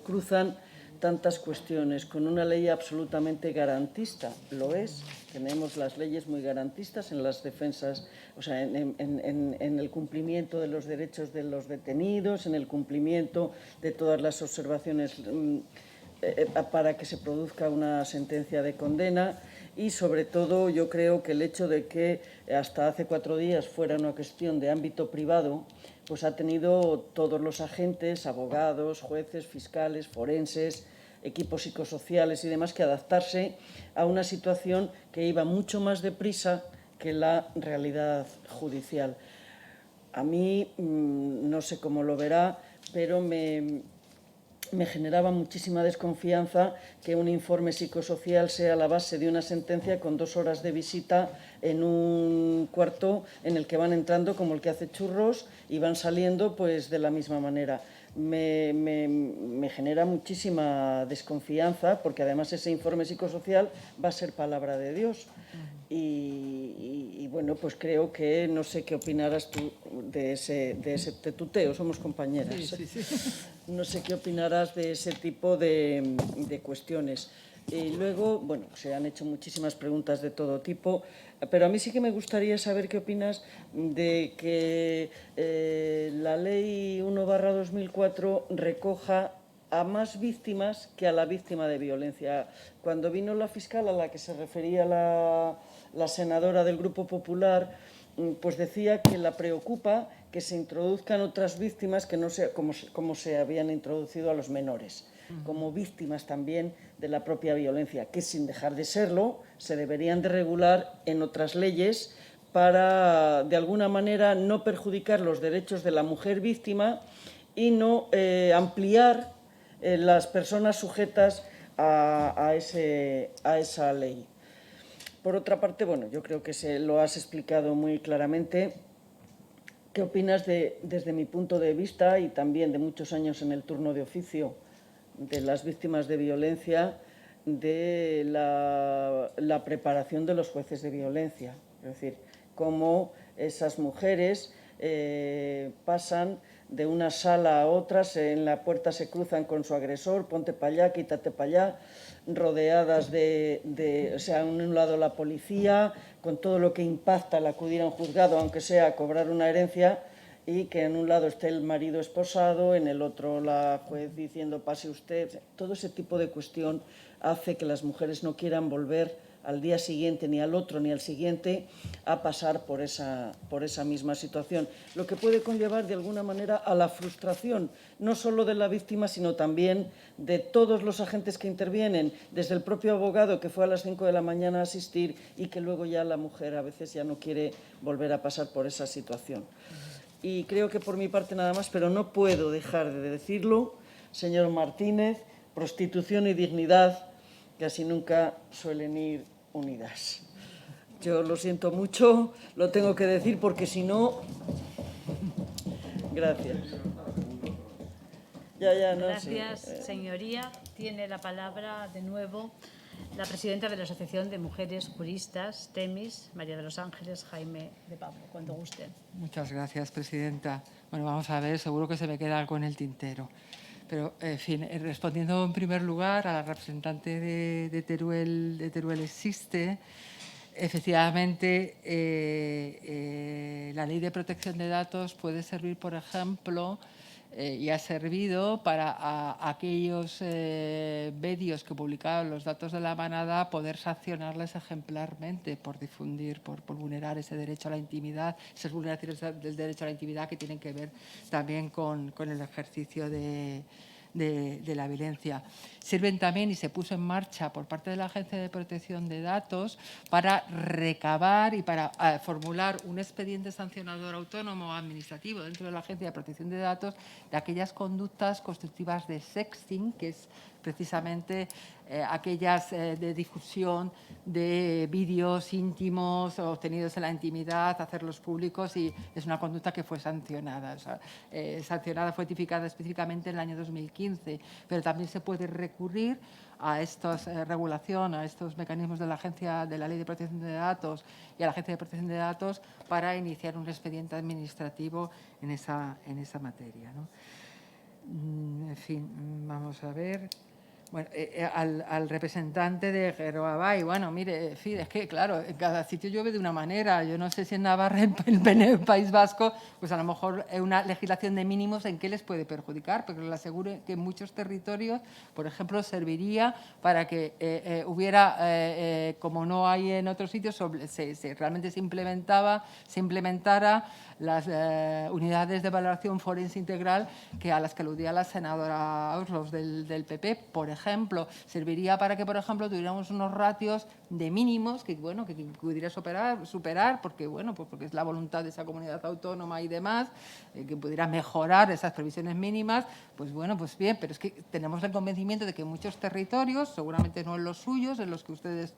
cruzan tantas cuestiones, con una ley absolutamente garantista, lo es. Tenemos las leyes muy garantistas en las defensas, o sea, en el cumplimiento de los derechos de los detenidos, en el cumplimiento de todas las observaciones para que se produzca una sentencia de condena. Y, sobre todo, yo creo que el hecho de que hasta hace 4 días fuera una cuestión de ámbito privado, pues ha tenido todos los agentes, abogados, jueces, fiscales, forenses, equipos psicosociales y demás, que adaptarse a una situación que iba mucho más deprisa que la realidad judicial. A mí, no sé cómo lo verá, pero me generaba muchísima desconfianza que un informe psicosocial sea la base de una sentencia con 2 horas de visita en un cuarto en el que van entrando como el que hace churros y van saliendo pues de la misma manera. Me genera muchísima desconfianza porque además ese informe psicosocial va a ser palabra de Dios. Y bueno, pues creo que no sé qué opinarás tú de ese tuteo, somos compañeras. Sí. No sé qué opinarás de ese tipo de cuestiones. Y luego, bueno, se han hecho muchísimas preguntas de todo tipo, pero a mí sí que me gustaría saber qué opinas de que la Ley 1/2004 recoja a más víctimas que a la víctima de violencia. Cuando vino la fiscal a la que se refería la senadora del Grupo Popular, pues decía que la preocupa que se introduzcan otras víctimas que no sea como se habían introducido a los menores, como víctimas también de la propia violencia, que sin dejar de serlo se deberían de regular en otras leyes para, de alguna manera, no perjudicar los derechos de la mujer víctima y no ampliar las personas sujetas a esa ley. Por otra parte, bueno, yo creo que lo has explicado muy claramente. ¿Qué opinas desde mi punto de vista y también de muchos años en el turno de oficio de las víctimas de violencia, de la preparación de los jueces de violencia? Es decir, cómo esas mujeres pasan de una sala a otra, en la puerta se cruzan con su agresor, ponte para allá, quítate para allá, rodeadas o sea, en un lado la policía, con todo lo que impacta el acudir a un juzgado, aunque sea a cobrar una herencia, y que en un lado esté el marido esposado, en el otro la juez diciendo pase usted. Todo ese tipo de cuestión hace que las mujeres no quieran volver al día siguiente, ni al otro, ni al siguiente, a pasar por esa misma situación, lo que puede conllevar de alguna manera a la frustración, no solo de la víctima, sino también de todos los agentes que intervienen, desde el propio abogado que fue a las 5 de la mañana a asistir y que luego ya la mujer a veces ya no quiere volver a pasar por esa situación. Y creo que por mi parte nada más, pero no puedo dejar de decirlo, señor Martínez, prostitución y dignidad casi nunca suelen ir unidas. Yo lo siento mucho, lo tengo que decir porque si no... Gracias. Gracias, señoría. Tiene la palabra de nuevo la presidenta de la Asociación de Mujeres Juristas, TEMIS, María de los Ángeles Jaime de Pablo, cuando guste. Muchas gracias, presidenta. Bueno, vamos a ver, seguro que se me queda algo en el tintero. Pero, en fin, respondiendo en primer lugar a la representante de Teruel Existe, efectivamente, la Ley de Protección de Datos puede servir, por ejemplo, y ha servido para aquellos medios que publicaban los datos de la manada poder sancionarles ejemplarmente por difundir, por vulnerar ese derecho a la intimidad, esas vulneraciones del derecho a la intimidad que tienen que ver también con el ejercicio de la violencia. Sirven también y se puso en marcha por parte de la Agencia de Protección de Datos para recabar y para formular un expediente sancionador autónomo o administrativo dentro de la Agencia de Protección de Datos de aquellas conductas constitutivas de sexting, que es precisamente aquellas de difusión de vídeos íntimos obtenidos en la intimidad, hacerlos públicos, y es una conducta que fue sancionada. O sea, sancionada, fue tipificada específicamente en el año 2015, pero también se puede recurrir a esta regulación, a estos mecanismos de la Agencia de la Ley de Protección de Datos y a la Agencia de Protección de Datos para iniciar un expediente administrativo en esa materia, ¿no? En fin, vamos a ver. Bueno, al representante de Geroabay, bueno, mire, en fin, es que, claro, en cada sitio llueve de una manera. Yo no sé si en Navarra, en el País Vasco, pues a lo mejor una legislación de mínimos en qué les puede perjudicar, pero le aseguro que en muchos territorios, por ejemplo, serviría para que hubiera, como no hay en otros sitios, realmente se implementara las unidades de valoración forense integral a las que aludía la senadora Auslos del PP, por ejemplo. Serviría para que, por ejemplo, tuviéramos unos ratios de mínimos que, bueno, que pudiera superar porque, bueno, pues porque es la voluntad de esa comunidad autónoma y demás, que pudiera mejorar esas previsiones mínimas. Pues bueno, pues bien, pero es que tenemos el convencimiento de que muchos territorios, seguramente no en los suyos, de los que ustedes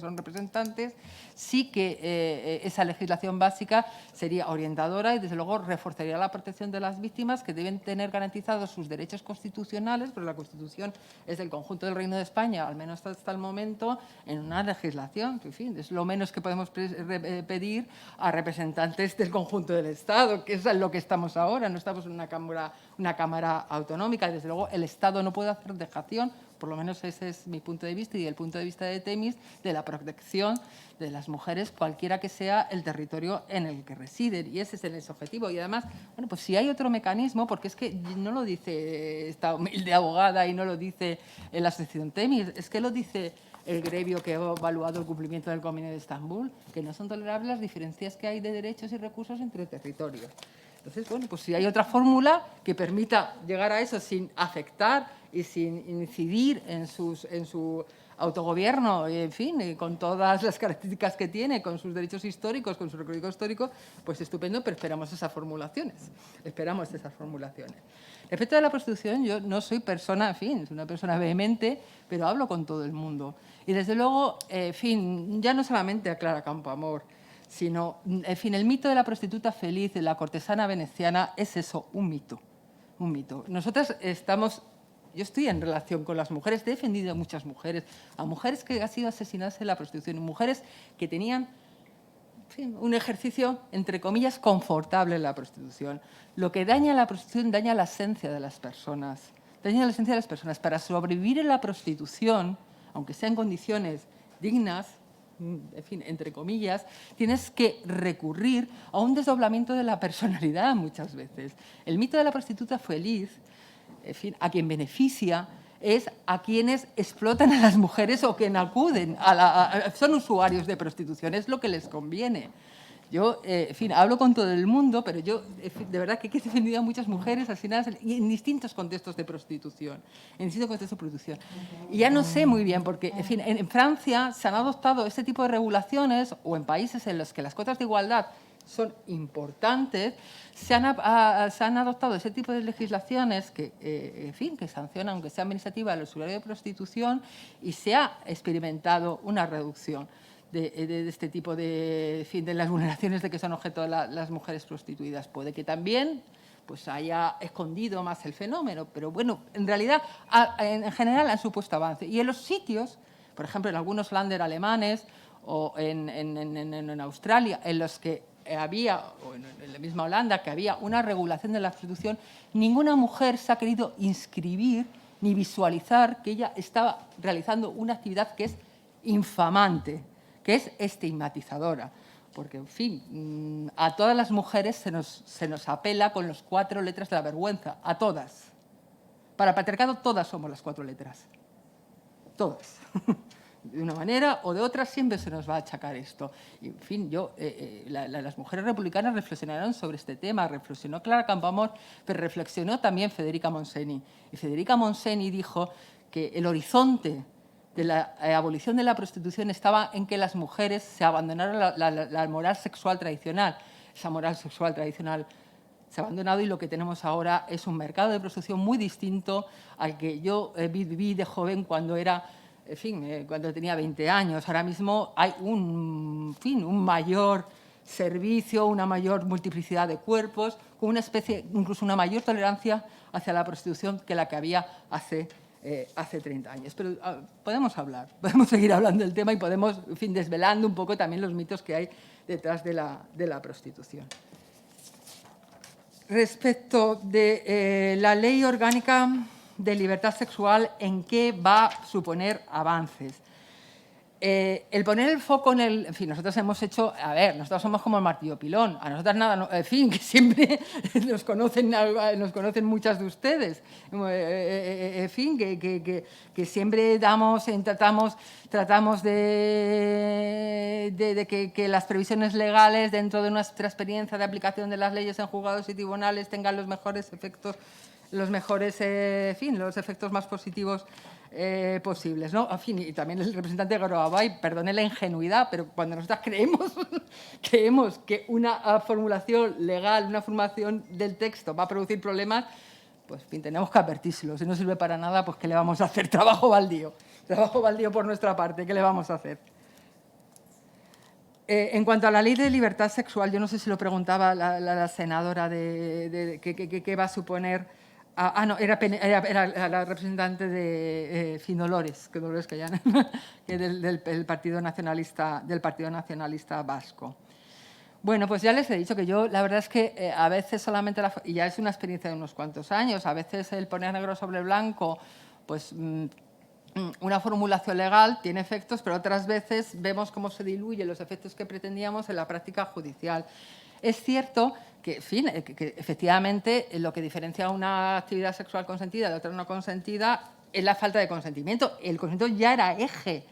son representantes, sí que esa legislación básica sería orientadora y, desde luego, reforzaría la protección de las víctimas, que deben tener garantizados sus derechos constitucionales, pero la Constitución es del conjunto del Reino de España, al menos hasta el momento, en una legislación. En fin, es lo menos que podemos pedir a representantes del conjunto del Estado, que es en lo que estamos ahora. No estamos en una cámara autonómica. Desde luego, el Estado no puede hacer dejación por lo menos ese es mi punto de vista y el punto de vista de Themis, de la protección de las mujeres, cualquiera que sea el territorio en el que residen. Y ese es el objetivo. Y además, bueno, pues si hay otro mecanismo, porque es que no lo dice esta humilde abogada y no lo dice la asociación Themis, es que lo dice el gremio que ha evaluado el cumplimiento del Convenio de Estambul, que no son tolerables las diferencias que hay de derechos y recursos entre territorios. Entonces, bueno, pues si hay otra fórmula que permita llegar a eso sin afectar y sin incidir en su autogobierno, y, en fin, con todas las características que tiene, con sus derechos históricos, con su recorrido histórico, pues estupendo, pero esperamos esas formulaciones. Esperamos esas formulaciones. Respecto a la prostitución, yo no soy persona, en fin, soy una persona vehemente, pero hablo con todo el mundo. Y desde luego, en fin, ya no solamente a Clara Campoamor, sino, en fin, el mito de la prostituta feliz, de la cortesana veneciana, es eso, un mito, un mito. Nosotras estamos, yo estoy en relación con las mujeres, he defendido a muchas mujeres, a mujeres que han sido asesinadas en la prostitución, mujeres que tenían, en fin, un ejercicio, entre comillas, confortable en la prostitución. Lo que daña a la prostitución daña la esencia de las personas, daña la esencia de las personas. Para sobrevivir en la prostitución, aunque sean condiciones dignas, en fin, entre comillas, tienes que recurrir a un desdoblamiento de la personalidad muchas veces. El mito de la prostituta feliz, en fin, a quien beneficia es a quienes explotan a las mujeres o quien acuden, son usuarios de prostitución, es lo que les conviene. Yo, en fin, hablo con todo el mundo, pero yo, de verdad, que he defendido a muchas mujeres asesinadas en distintos contextos de prostitución. En distintos contextos de prostitución. Y ya no sé muy bien, porque, en fin, en Francia se han adoptado este tipo de regulaciones, o en países en los que las cuotas de igualdad son importantes, se han adoptado ese tipo de legislaciones que, en fin, que sancionan, aunque sea administrativa, al usuario de prostitución, y se ha experimentado una reducción de este tipo de, en fin, de las vulneraciones de que son objeto las mujeres prostituidas. Puede que también pues, haya escondido más el fenómeno, pero bueno, en realidad, en general han supuesto avance. Y en los sitios, por ejemplo, en algunos Länder alemanes o en Australia, en los que había, o en la misma Holanda, que había una regulación de la prostitución, ninguna mujer se ha querido inscribir ni visualizar que ella estaba realizando una actividad que es infamante, que es estigmatizadora, porque, en fin, a todas las mujeres se nos apela con las 4 letras de la vergüenza, a todas. Para el patriarcado todas somos las 4 letras, todas. De una manera o de otra siempre se nos va a achacar esto. Y, en fin, las mujeres republicanas reflexionaron sobre este tema, reflexionó Clara Campoamor, pero reflexionó también Federica Montseny. Y Federica Montseny dijo que el horizonte de la abolición de la prostitución estaba en que las mujeres se abandonaron la moral sexual tradicional. Esa moral sexual tradicional se ha abandonado y lo que tenemos ahora es un mercado de prostitución muy distinto al que yo viví de joven cuando era, en fin, cuando tenía 20 años. Ahora mismo hay un mayor servicio, una mayor multiplicidad de cuerpos, con una especie, incluso una mayor tolerancia hacia la prostitución que la que había hace 30 años. Pero podemos hablar, podemos seguir hablando del tema y podemos, en fin, desvelando un poco también los mitos que hay detrás de la prostitución. Respecto de la Ley Orgánica de Libertad Sexual, ¿en qué va a suponer avances? El poner el foco en el... En fin, nosotros hemos hecho... A ver, nosotros somos como el martillo pilón. A nosotras nada... en fin, que siempre nos conocen muchas de ustedes. En fin, que siempre tratamos de que las previsiones legales dentro de nuestra experiencia de aplicación de las leyes en juzgados y tribunales tengan los mejores efectos, los efectos más positivos posibles, ¿no? En fin, y también el representante de Garabay, perdone la ingenuidad, pero cuando nosotros creemos que una formulación legal, una formulación del texto va a producir problemas, pues en fin, tenemos que advertírselo. Si no sirve para nada, pues ¿qué le vamos a hacer? Trabajo baldío por nuestra parte, ¿qué le vamos a hacer? En cuanto a la ley de libertad sexual, yo no sé si lo preguntaba la senadora de qué va a suponer. No, era la representante de Dolores Callán, que del Partido Nacionalista Vasco. Bueno, pues ya les he dicho que yo, la verdad es que a veces solamente, y ya es una experiencia de unos cuantos años, a veces el poner negro sobre blanco, pues una formulación legal tiene efectos, pero otras veces vemos cómo se diluyen los efectos que pretendíamos en la práctica judicial. Es cierto que, en fin, que efectivamente lo que diferencia una actividad sexual consentida de otra no consentida es la falta de consentimiento. El consentimiento ya era eje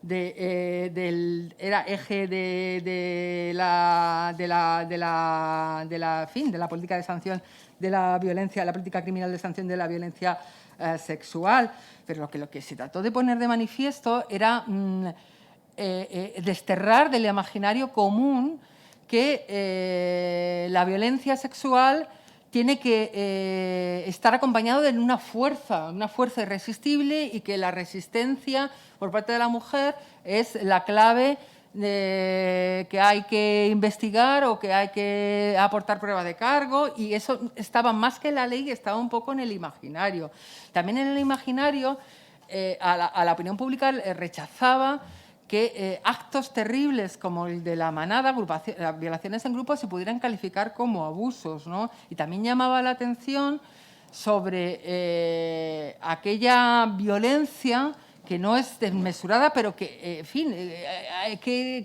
de la política de sanción de la violencia, la política criminal de sanción de la violencia sexual. Pero lo que se trató de poner de manifiesto era desterrar del imaginario común que la violencia sexual tiene que estar acompañado de una fuerza irresistible, y que la resistencia por parte de la mujer es la clave que hay que investigar o que hay que aportar prueba de cargo, y eso estaba más que en la ley, estaba un poco en el imaginario. También en el imaginario a la opinión pública rechazaba que actos terribles como el de la manada, violaciones en grupo, se pudieran calificar como abusos, ¿no? Y también llamaba la atención sobre aquella violencia que no es desmesurada, pero que,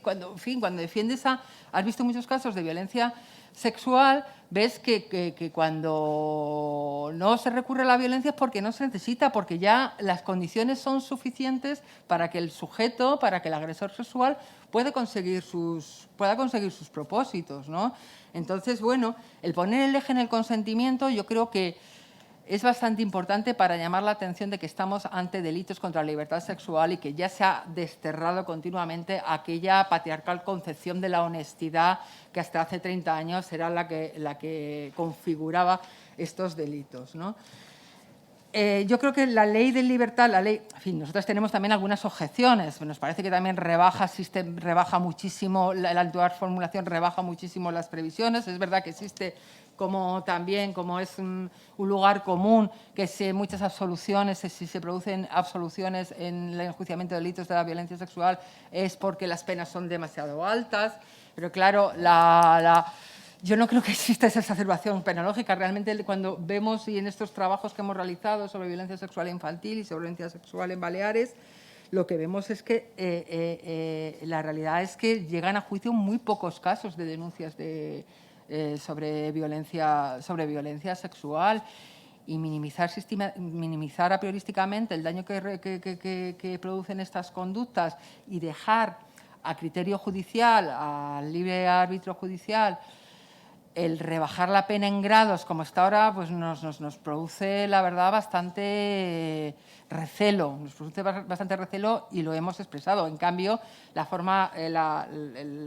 cuando defiendes has visto muchos casos de violencia sexual, ves que cuando no se recurre a la violencia es porque no se necesita, porque ya las condiciones son suficientes para que el sujeto, para que el agresor sexual pueda conseguir sus propósitos, ¿no? Entonces, bueno, el poner el eje en el consentimiento yo creo que es bastante importante para llamar la atención de que estamos ante delitos contra la libertad sexual y que ya se ha desterrado continuamente aquella patriarcal concepción de la honestidad que hasta hace 30 años era la que configuraba estos delitos, ¿no? Yo creo que la ley de libertad, en fin, nosotros tenemos también algunas objeciones. Nos parece que también rebaja muchísimo, la actual formulación rebaja muchísimo las previsiones. Es verdad que existe como es un lugar común que muchas absoluciones, si se producen absoluciones en el enjuiciamiento de delitos de la violencia sexual, es porque las penas son demasiado altas. Pero claro, yo no creo que exista esa exacerbación penológica. Realmente, cuando vemos, y en estos trabajos que hemos realizado sobre violencia sexual infantil y sobre violencia sexual en Baleares, lo que vemos es que la realidad es que llegan a juicio muy pocos casos de denuncias sobre violencia sexual, y minimizar a priorísticamente el daño que producen estas conductas y dejar a criterio judicial, al libre árbitro judicial, el rebajar la pena en grados como está ahora, pues nos produce, la verdad, bastante recelo. Y lo hemos expresado. En cambio, la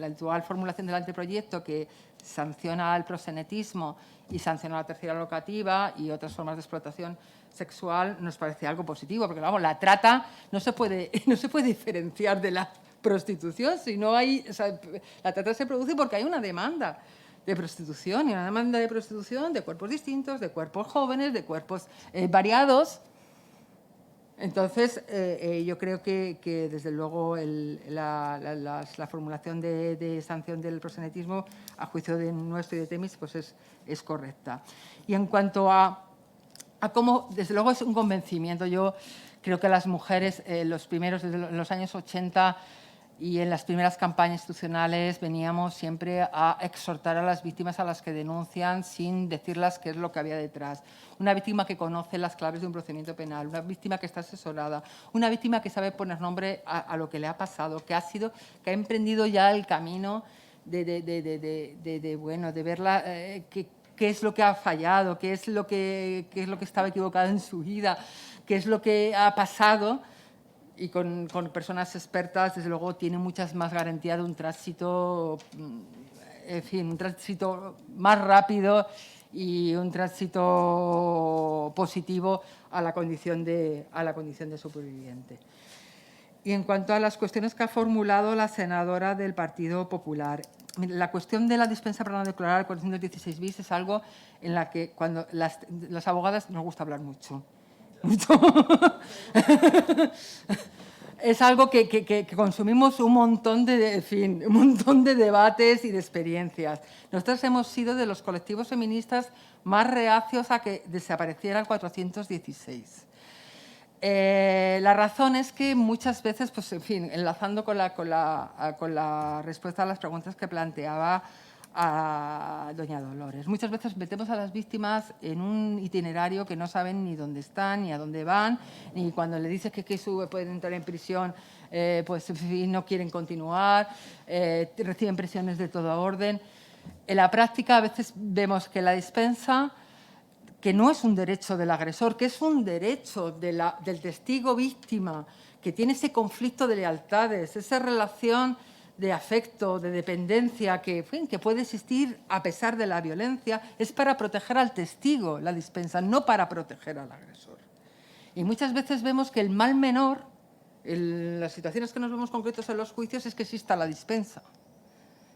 actual formulación del anteproyecto, que sanciona el proxenetismo y sanciona la tercera locativa y otras formas de explotación sexual, nos parece algo positivo, porque vamos, la trata no se puede diferenciar de la prostitución. Si no hay, la trata se produce porque hay una demanda de prostitución, y una demanda de prostitución de cuerpos distintos, de cuerpos jóvenes, de cuerpos variados. Entonces, yo creo que desde luego, la formulación de sanción del proxenetismo, a juicio de nuestro y de Temis, pues es correcta. Y en cuanto a cómo, desde luego, es un convencimiento. Yo creo que las mujeres, desde los años 80, y en las primeras campañas institucionales veníamos siempre a exhortar a las víctimas a las que denuncian sin decirles qué es lo que había detrás. Una víctima que conoce las claves de un procedimiento penal, una víctima que está asesorada, una víctima que sabe poner nombre a lo que le ha pasado, que ha emprendido ya el camino de verla, qué es lo que ha fallado, qué es lo que estaba equivocado en su vida, qué es lo que ha pasado. Y con personas expertas, desde luego, tiene muchas más garantías de un tránsito, un tránsito más rápido y un tránsito positivo a la condición de superviviente. Y en cuanto a las cuestiones que ha formulado la senadora del Partido Popular, la cuestión de la dispensa para no declarar, el 416 bis, es algo en la que cuando las abogadas nos gusta hablar mucho. Es algo que consumimos un montón de debates y de experiencias. Nosotros hemos sido de los colectivos feministas más reacios a que desapareciera el 416. La razón es que muchas veces, pues, en fin, enlazando con la respuesta a las preguntas que planteaba a doña Dolores, muchas veces metemos a las víctimas en un itinerario que no saben ni dónde están, ni a dónde van, ni cuando le dices que pueden entrar en prisión, pues en fin, no quieren continuar, reciben presiones de todo orden. En la práctica a veces vemos que la dispensa, que no es un derecho del agresor, que es un derecho del testigo víctima, que tiene ese conflicto de lealtades, esa relación de afecto, de dependencia, que puede existir a pesar de la violencia, es para proteger al testigo, la dispensa, no para proteger al agresor. Y muchas veces vemos que el mal menor, en las situaciones que nos vemos concretos en los juicios, es que exista la dispensa.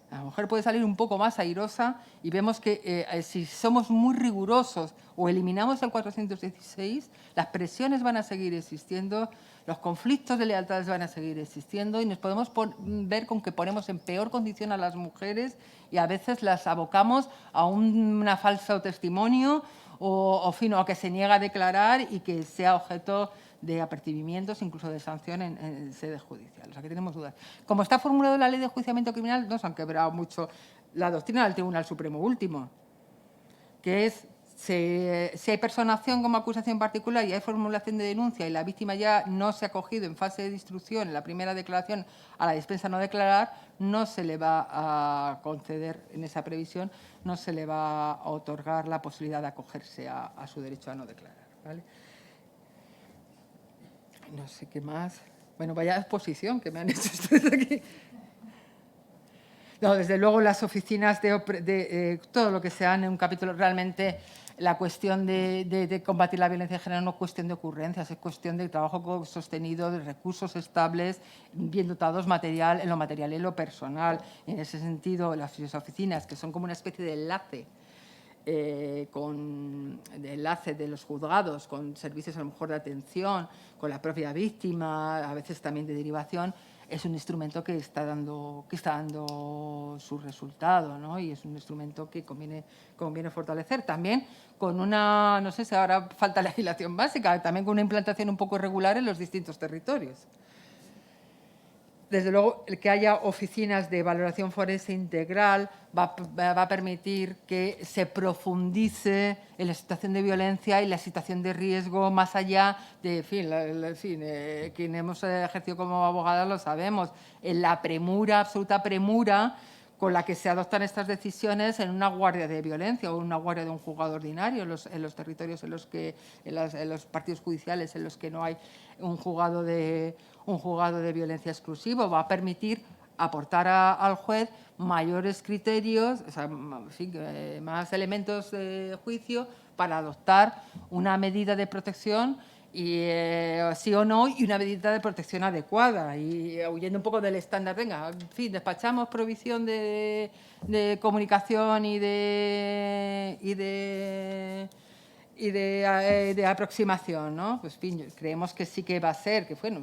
La mujer puede salir un poco más airosa y vemos que si somos muy rigurosos o eliminamos el 416, las presiones van a seguir existiendo, los conflictos de lealtades van a seguir existiendo y nos podemos ver con que ponemos en peor condición a las mujeres y a veces las abocamos a una falso testimonio o a que se niega a declarar y que sea objeto de apercibimientos, incluso de sanción en sede judicial. O sea, que tenemos dudas. Como está formulado la Ley de Enjuiciamiento Criminal, no se han quebrado mucho la doctrina del Tribunal Supremo último, que es si hay personación como acusación particular y hay formulación de denuncia y la víctima ya no se ha acogido en fase de instrucción, en la primera declaración, a la dispensa no declarar, no se le va a conceder en esa previsión, no se le va a otorgar la posibilidad de acogerse a su derecho a no declarar, ¿vale? No sé qué más. Bueno, vaya exposición que me han hecho ustedes aquí. No, desde luego las oficinas todo lo que sea en un capítulo, realmente la cuestión de combatir la violencia de género no es cuestión de ocurrencias, es cuestión de trabajo sostenido, de recursos estables, bien dotados en lo material y en lo personal. En ese sentido, las oficinas, que son como una especie de enlace, de los juzgados con servicios a lo mejor de atención, con la propia víctima, a veces también de derivación, es un instrumento que está dando su resultado, ¿no? Y es un instrumento que conviene fortalecer. También con no sé si ahora falta legislación básica, también con una implantación un poco irregular en los distintos territorios. Desde luego, el que haya oficinas de valoración forense integral va a permitir que se profundice en la situación de violencia y la situación de riesgo más allá de, quien hemos ejercido como abogadas lo sabemos, en la absoluta premura con la que se adoptan estas decisiones en una guardia de violencia o en una guardia de un juzgado ordinario, en los territorios en los partidos judiciales en los que no hay un juzgado de violencia exclusivo, va a permitir aportar al juez mayores criterios, o sea, más elementos de juicio para adoptar una medida de protección y sí o no, y una medida de protección adecuada, y huyendo un poco del estándar, venga, en fin, despachamos provisión de comunicación y de aproximación, ¿no? Pues, en fin, creemos que sí que va a ser, que bueno,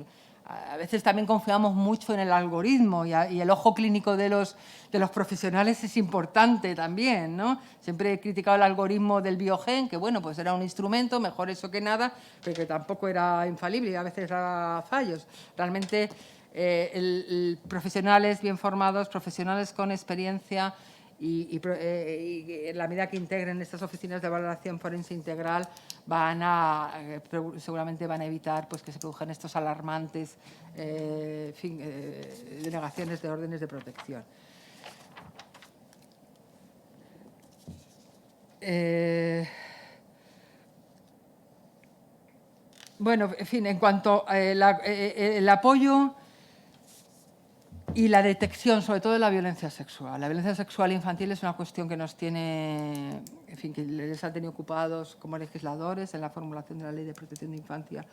a veces también confiamos mucho en el algoritmo y el ojo clínico de los profesionales es importante también, ¿no? Siempre he criticado el algoritmo del Biogen, que bueno, pues era un instrumento, mejor eso que nada, pero que tampoco era infalible y a veces daba fallos. Realmente profesionales bien formados, profesionales con experiencia y en la medida que integren estas oficinas de valoración forense integral seguramente van a evitar pues, que se produzcan estos alarmantes denegaciones de órdenes de protección. Bueno, en fin, en cuanto el apoyo y la detección, sobre todo de la violencia sexual. La violencia sexual infantil es una cuestión que nos tiene, en fin, que les ha tenido ocupados como legisladores en la formulación de la Ley de Protección de Infancia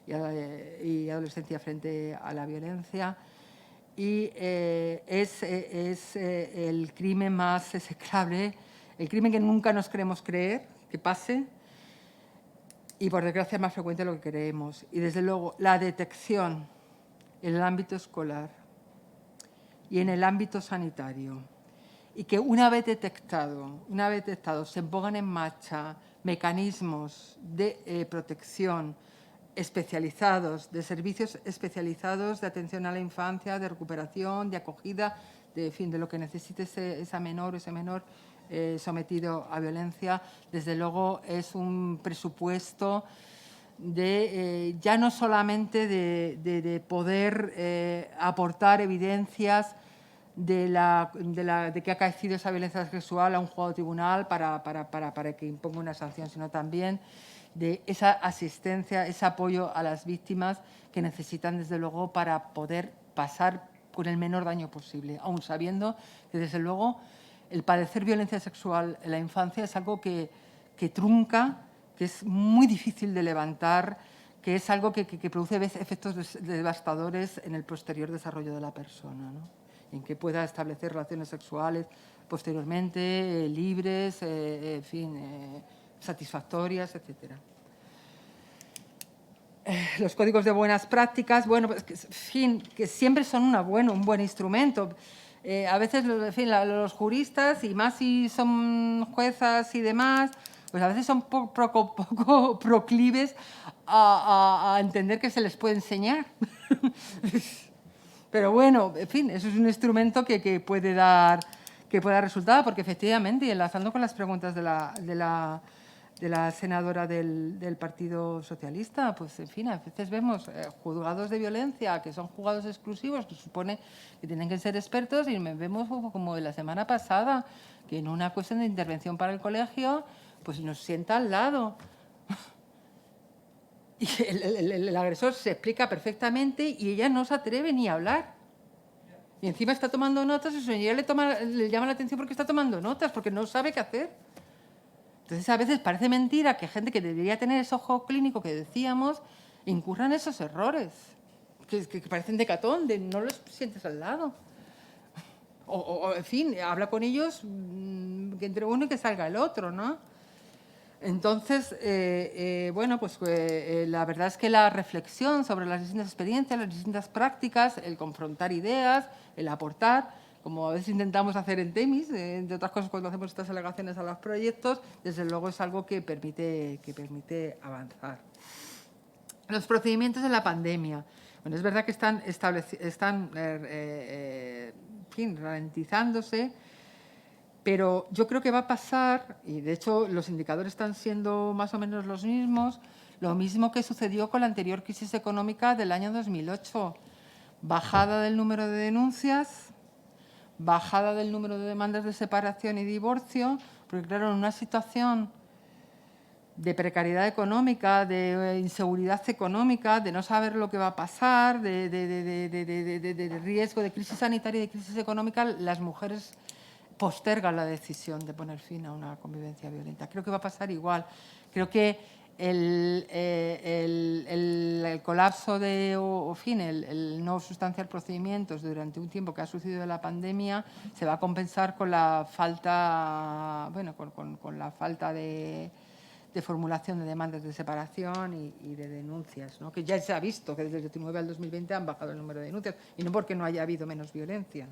y Adolescencia frente a la violencia. Y es el crimen más execrable, el crimen que nunca nos queremos creer que pase y, por desgracia, es más frecuente de lo que creemos. Y, desde luego, la detección en el ámbito escolar y en el ámbito sanitario, y que una vez detectado, se pongan en marcha mecanismos de protección especializados, de servicios especializados de atención a la infancia, de recuperación, de acogida, de, en fin, de lo que necesite esa menor o ese menor sometido a violencia. Desde luego es un presupuesto de, ya no solamente de poder aportar evidencias de que ha acaecido esa violencia sexual a un juzgado tribunal para que imponga una sanción, sino también de esa asistencia, ese apoyo a las víctimas que necesitan, desde luego, para poder pasar con el menor daño posible, aun sabiendo que, desde luego, el padecer violencia sexual en la infancia es algo que trunca, que es muy difícil de levantar, que es algo que produce efectos devastadores en el posterior desarrollo de la persona, ¿no? En que pueda establecer relaciones sexuales posteriormente, libres, en fin, satisfactorias, etc. Los códigos de buenas prácticas, bueno, pues, en fin, que siempre son un buen instrumento. A veces, en fin, los juristas, y más si son juezas y demás, pues a veces son poco proclives a entender que se les puede enseñar. Pero bueno, en fin, eso es un instrumento que puede dar resultado, porque efectivamente, y enlazando con las preguntas de la senadora del Partido Socialista, pues en fin, a veces vemos juzgados de violencia que son juzgados exclusivos, que supone que tienen que ser expertos, y vemos como de la semana pasada, que en una cuestión de intervención para el colegio, pues nos sienta al lado. Y el agresor se explica perfectamente y ella no se atreve ni a hablar. Y encima está tomando notas y su señoría le llama la atención porque está tomando notas, porque no sabe qué hacer. Entonces, a veces parece mentira que gente que debería tener ese ojo clínico que decíamos, incurra en esos errores, que parecen de hecatombe, no los sientes al lado. O, en fin, habla con ellos, que entre uno y que salga el otro, ¿no? Entonces, bueno, pues la verdad es que la reflexión sobre las distintas experiencias, las distintas prácticas, el confrontar ideas, el aportar, como a veces intentamos hacer en Temis, entre otras cosas cuando hacemos estas alegaciones a los proyectos, desde luego es algo que permite avanzar. Los procedimientos de la pandemia. Bueno, es verdad que están en fin, ralentizándose, pero yo creo que va a pasar, y de hecho los indicadores están siendo más o menos los mismos, lo mismo que sucedió con la anterior crisis económica del año 2008. Bajada del número de denuncias, bajada del número de demandas de separación y divorcio, porque claro, en una situación de precariedad económica, de inseguridad económica, de no saber lo que va a pasar, de riesgo de crisis sanitaria y de crisis económica, las mujeres postergan la decisión de poner fin a una convivencia violenta. Creo que va a pasar igual. Creo que el colapso el no sustanciar procedimientos durante un tiempo que ha sucedido la pandemia se va a compensar con la falta, bueno, con la falta de formulación de demandas de separación y de denuncias, ¿no? Que ya se ha visto que desde el 2019 al 2020 han bajado el número de denuncias, y no porque no haya habido menos violencia.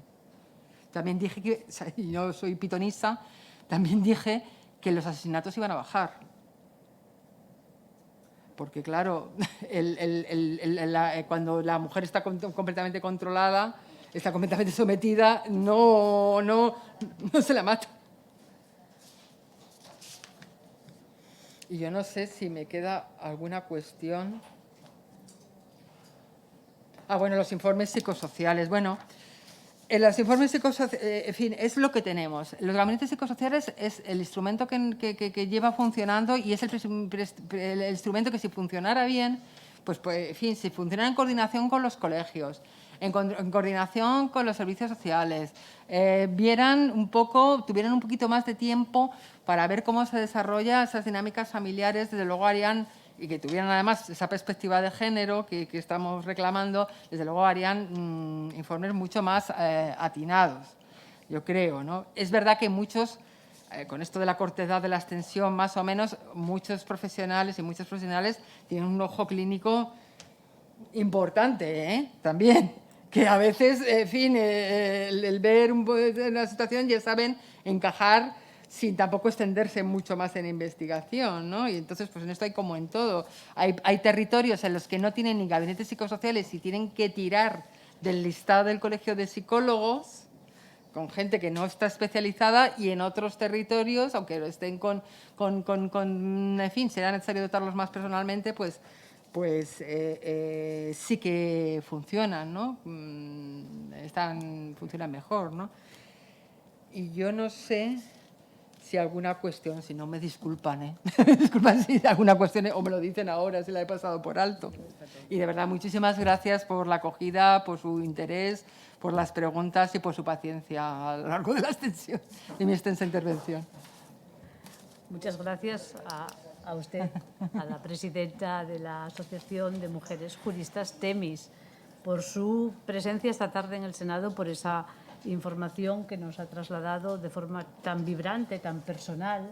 También dije que, yo soy pitonisa, también dije que los asesinatos iban a bajar. Porque, claro, cuando la mujer está completamente controlada, está completamente sometida, no se la mata. Y yo no sé si me queda alguna cuestión. Bueno, los informes psicosociales. Bueno, en los informes psicosociales, en fin, es lo que tenemos. Los gabinetes psicosociales es el instrumento que lleva funcionando, y es el instrumento que, si funcionara bien, pues en fin, si funcionara en coordinación con los colegios, en coordinación con los servicios sociales, tuvieran un poquito más de tiempo para ver cómo se desarrollan esas dinámicas familiares, desde luego harían, y que tuvieran además esa perspectiva de género que estamos reclamando, desde luego harían informes mucho más atinados, yo creo, ¿no? Es verdad que muchos, con esto de la cortedad de la extensión, más o menos, muchos profesionales y muchos profesionales tienen un ojo clínico importante, también, que a veces, en fin, el ver una situación ya saben encajar sin tampoco extenderse mucho más en investigación, ¿no? Y entonces, pues en esto hay como en todo. Hay territorios en los que no tienen ni gabinetes psicosociales y tienen que tirar del listado del Colegio de Psicólogos, con gente que no está especializada, y en otros territorios, aunque estén en fin, será necesario dotarlos más personalmente, pues sí que funcionan, ¿no? Funcionan mejor, ¿no? Y yo no sé si alguna cuestión, si no me disculpan, ¿eh? Me disculpan si alguna cuestión, o me lo dicen ahora, si la he pasado por alto. Y de verdad, muchísimas gracias por la acogida, por su interés, por las preguntas y por su paciencia a lo largo de mi extensa intervención. Muchas gracias a usted, a la presidenta de la Asociación de Mujeres Juristas, TEMIS, por su presencia esta tarde en el Senado, por esa información que nos ha trasladado de forma tan vibrante, tan personal,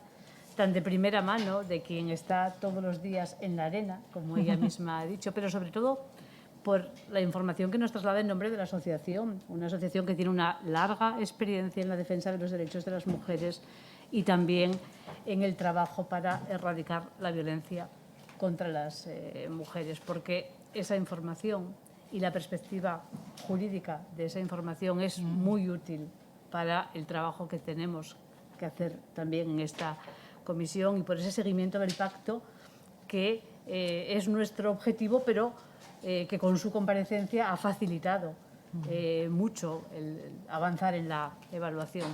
tan de primera mano, de quien está todos los días en la arena, como ella misma ha dicho, pero sobre todo por la información que nos traslada en nombre de la asociación, una asociación que tiene una larga experiencia en la defensa de los derechos de las mujeres y también en el trabajo para erradicar la violencia contra las mujeres, porque esa información y la perspectiva jurídica de esa información es muy útil para el trabajo que tenemos que hacer también en esta comisión y por ese seguimiento del pacto que es nuestro objetivo, pero que con su comparecencia ha facilitado mucho el avanzar en la evaluación.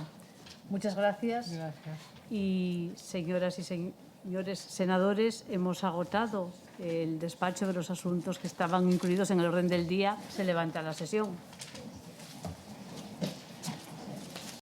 Muchas gracias. Gracias. Y señoras y señores senadores, hemos agotado el despacho de los asuntos que estaban incluidos en el orden del día. Se levanta la sesión.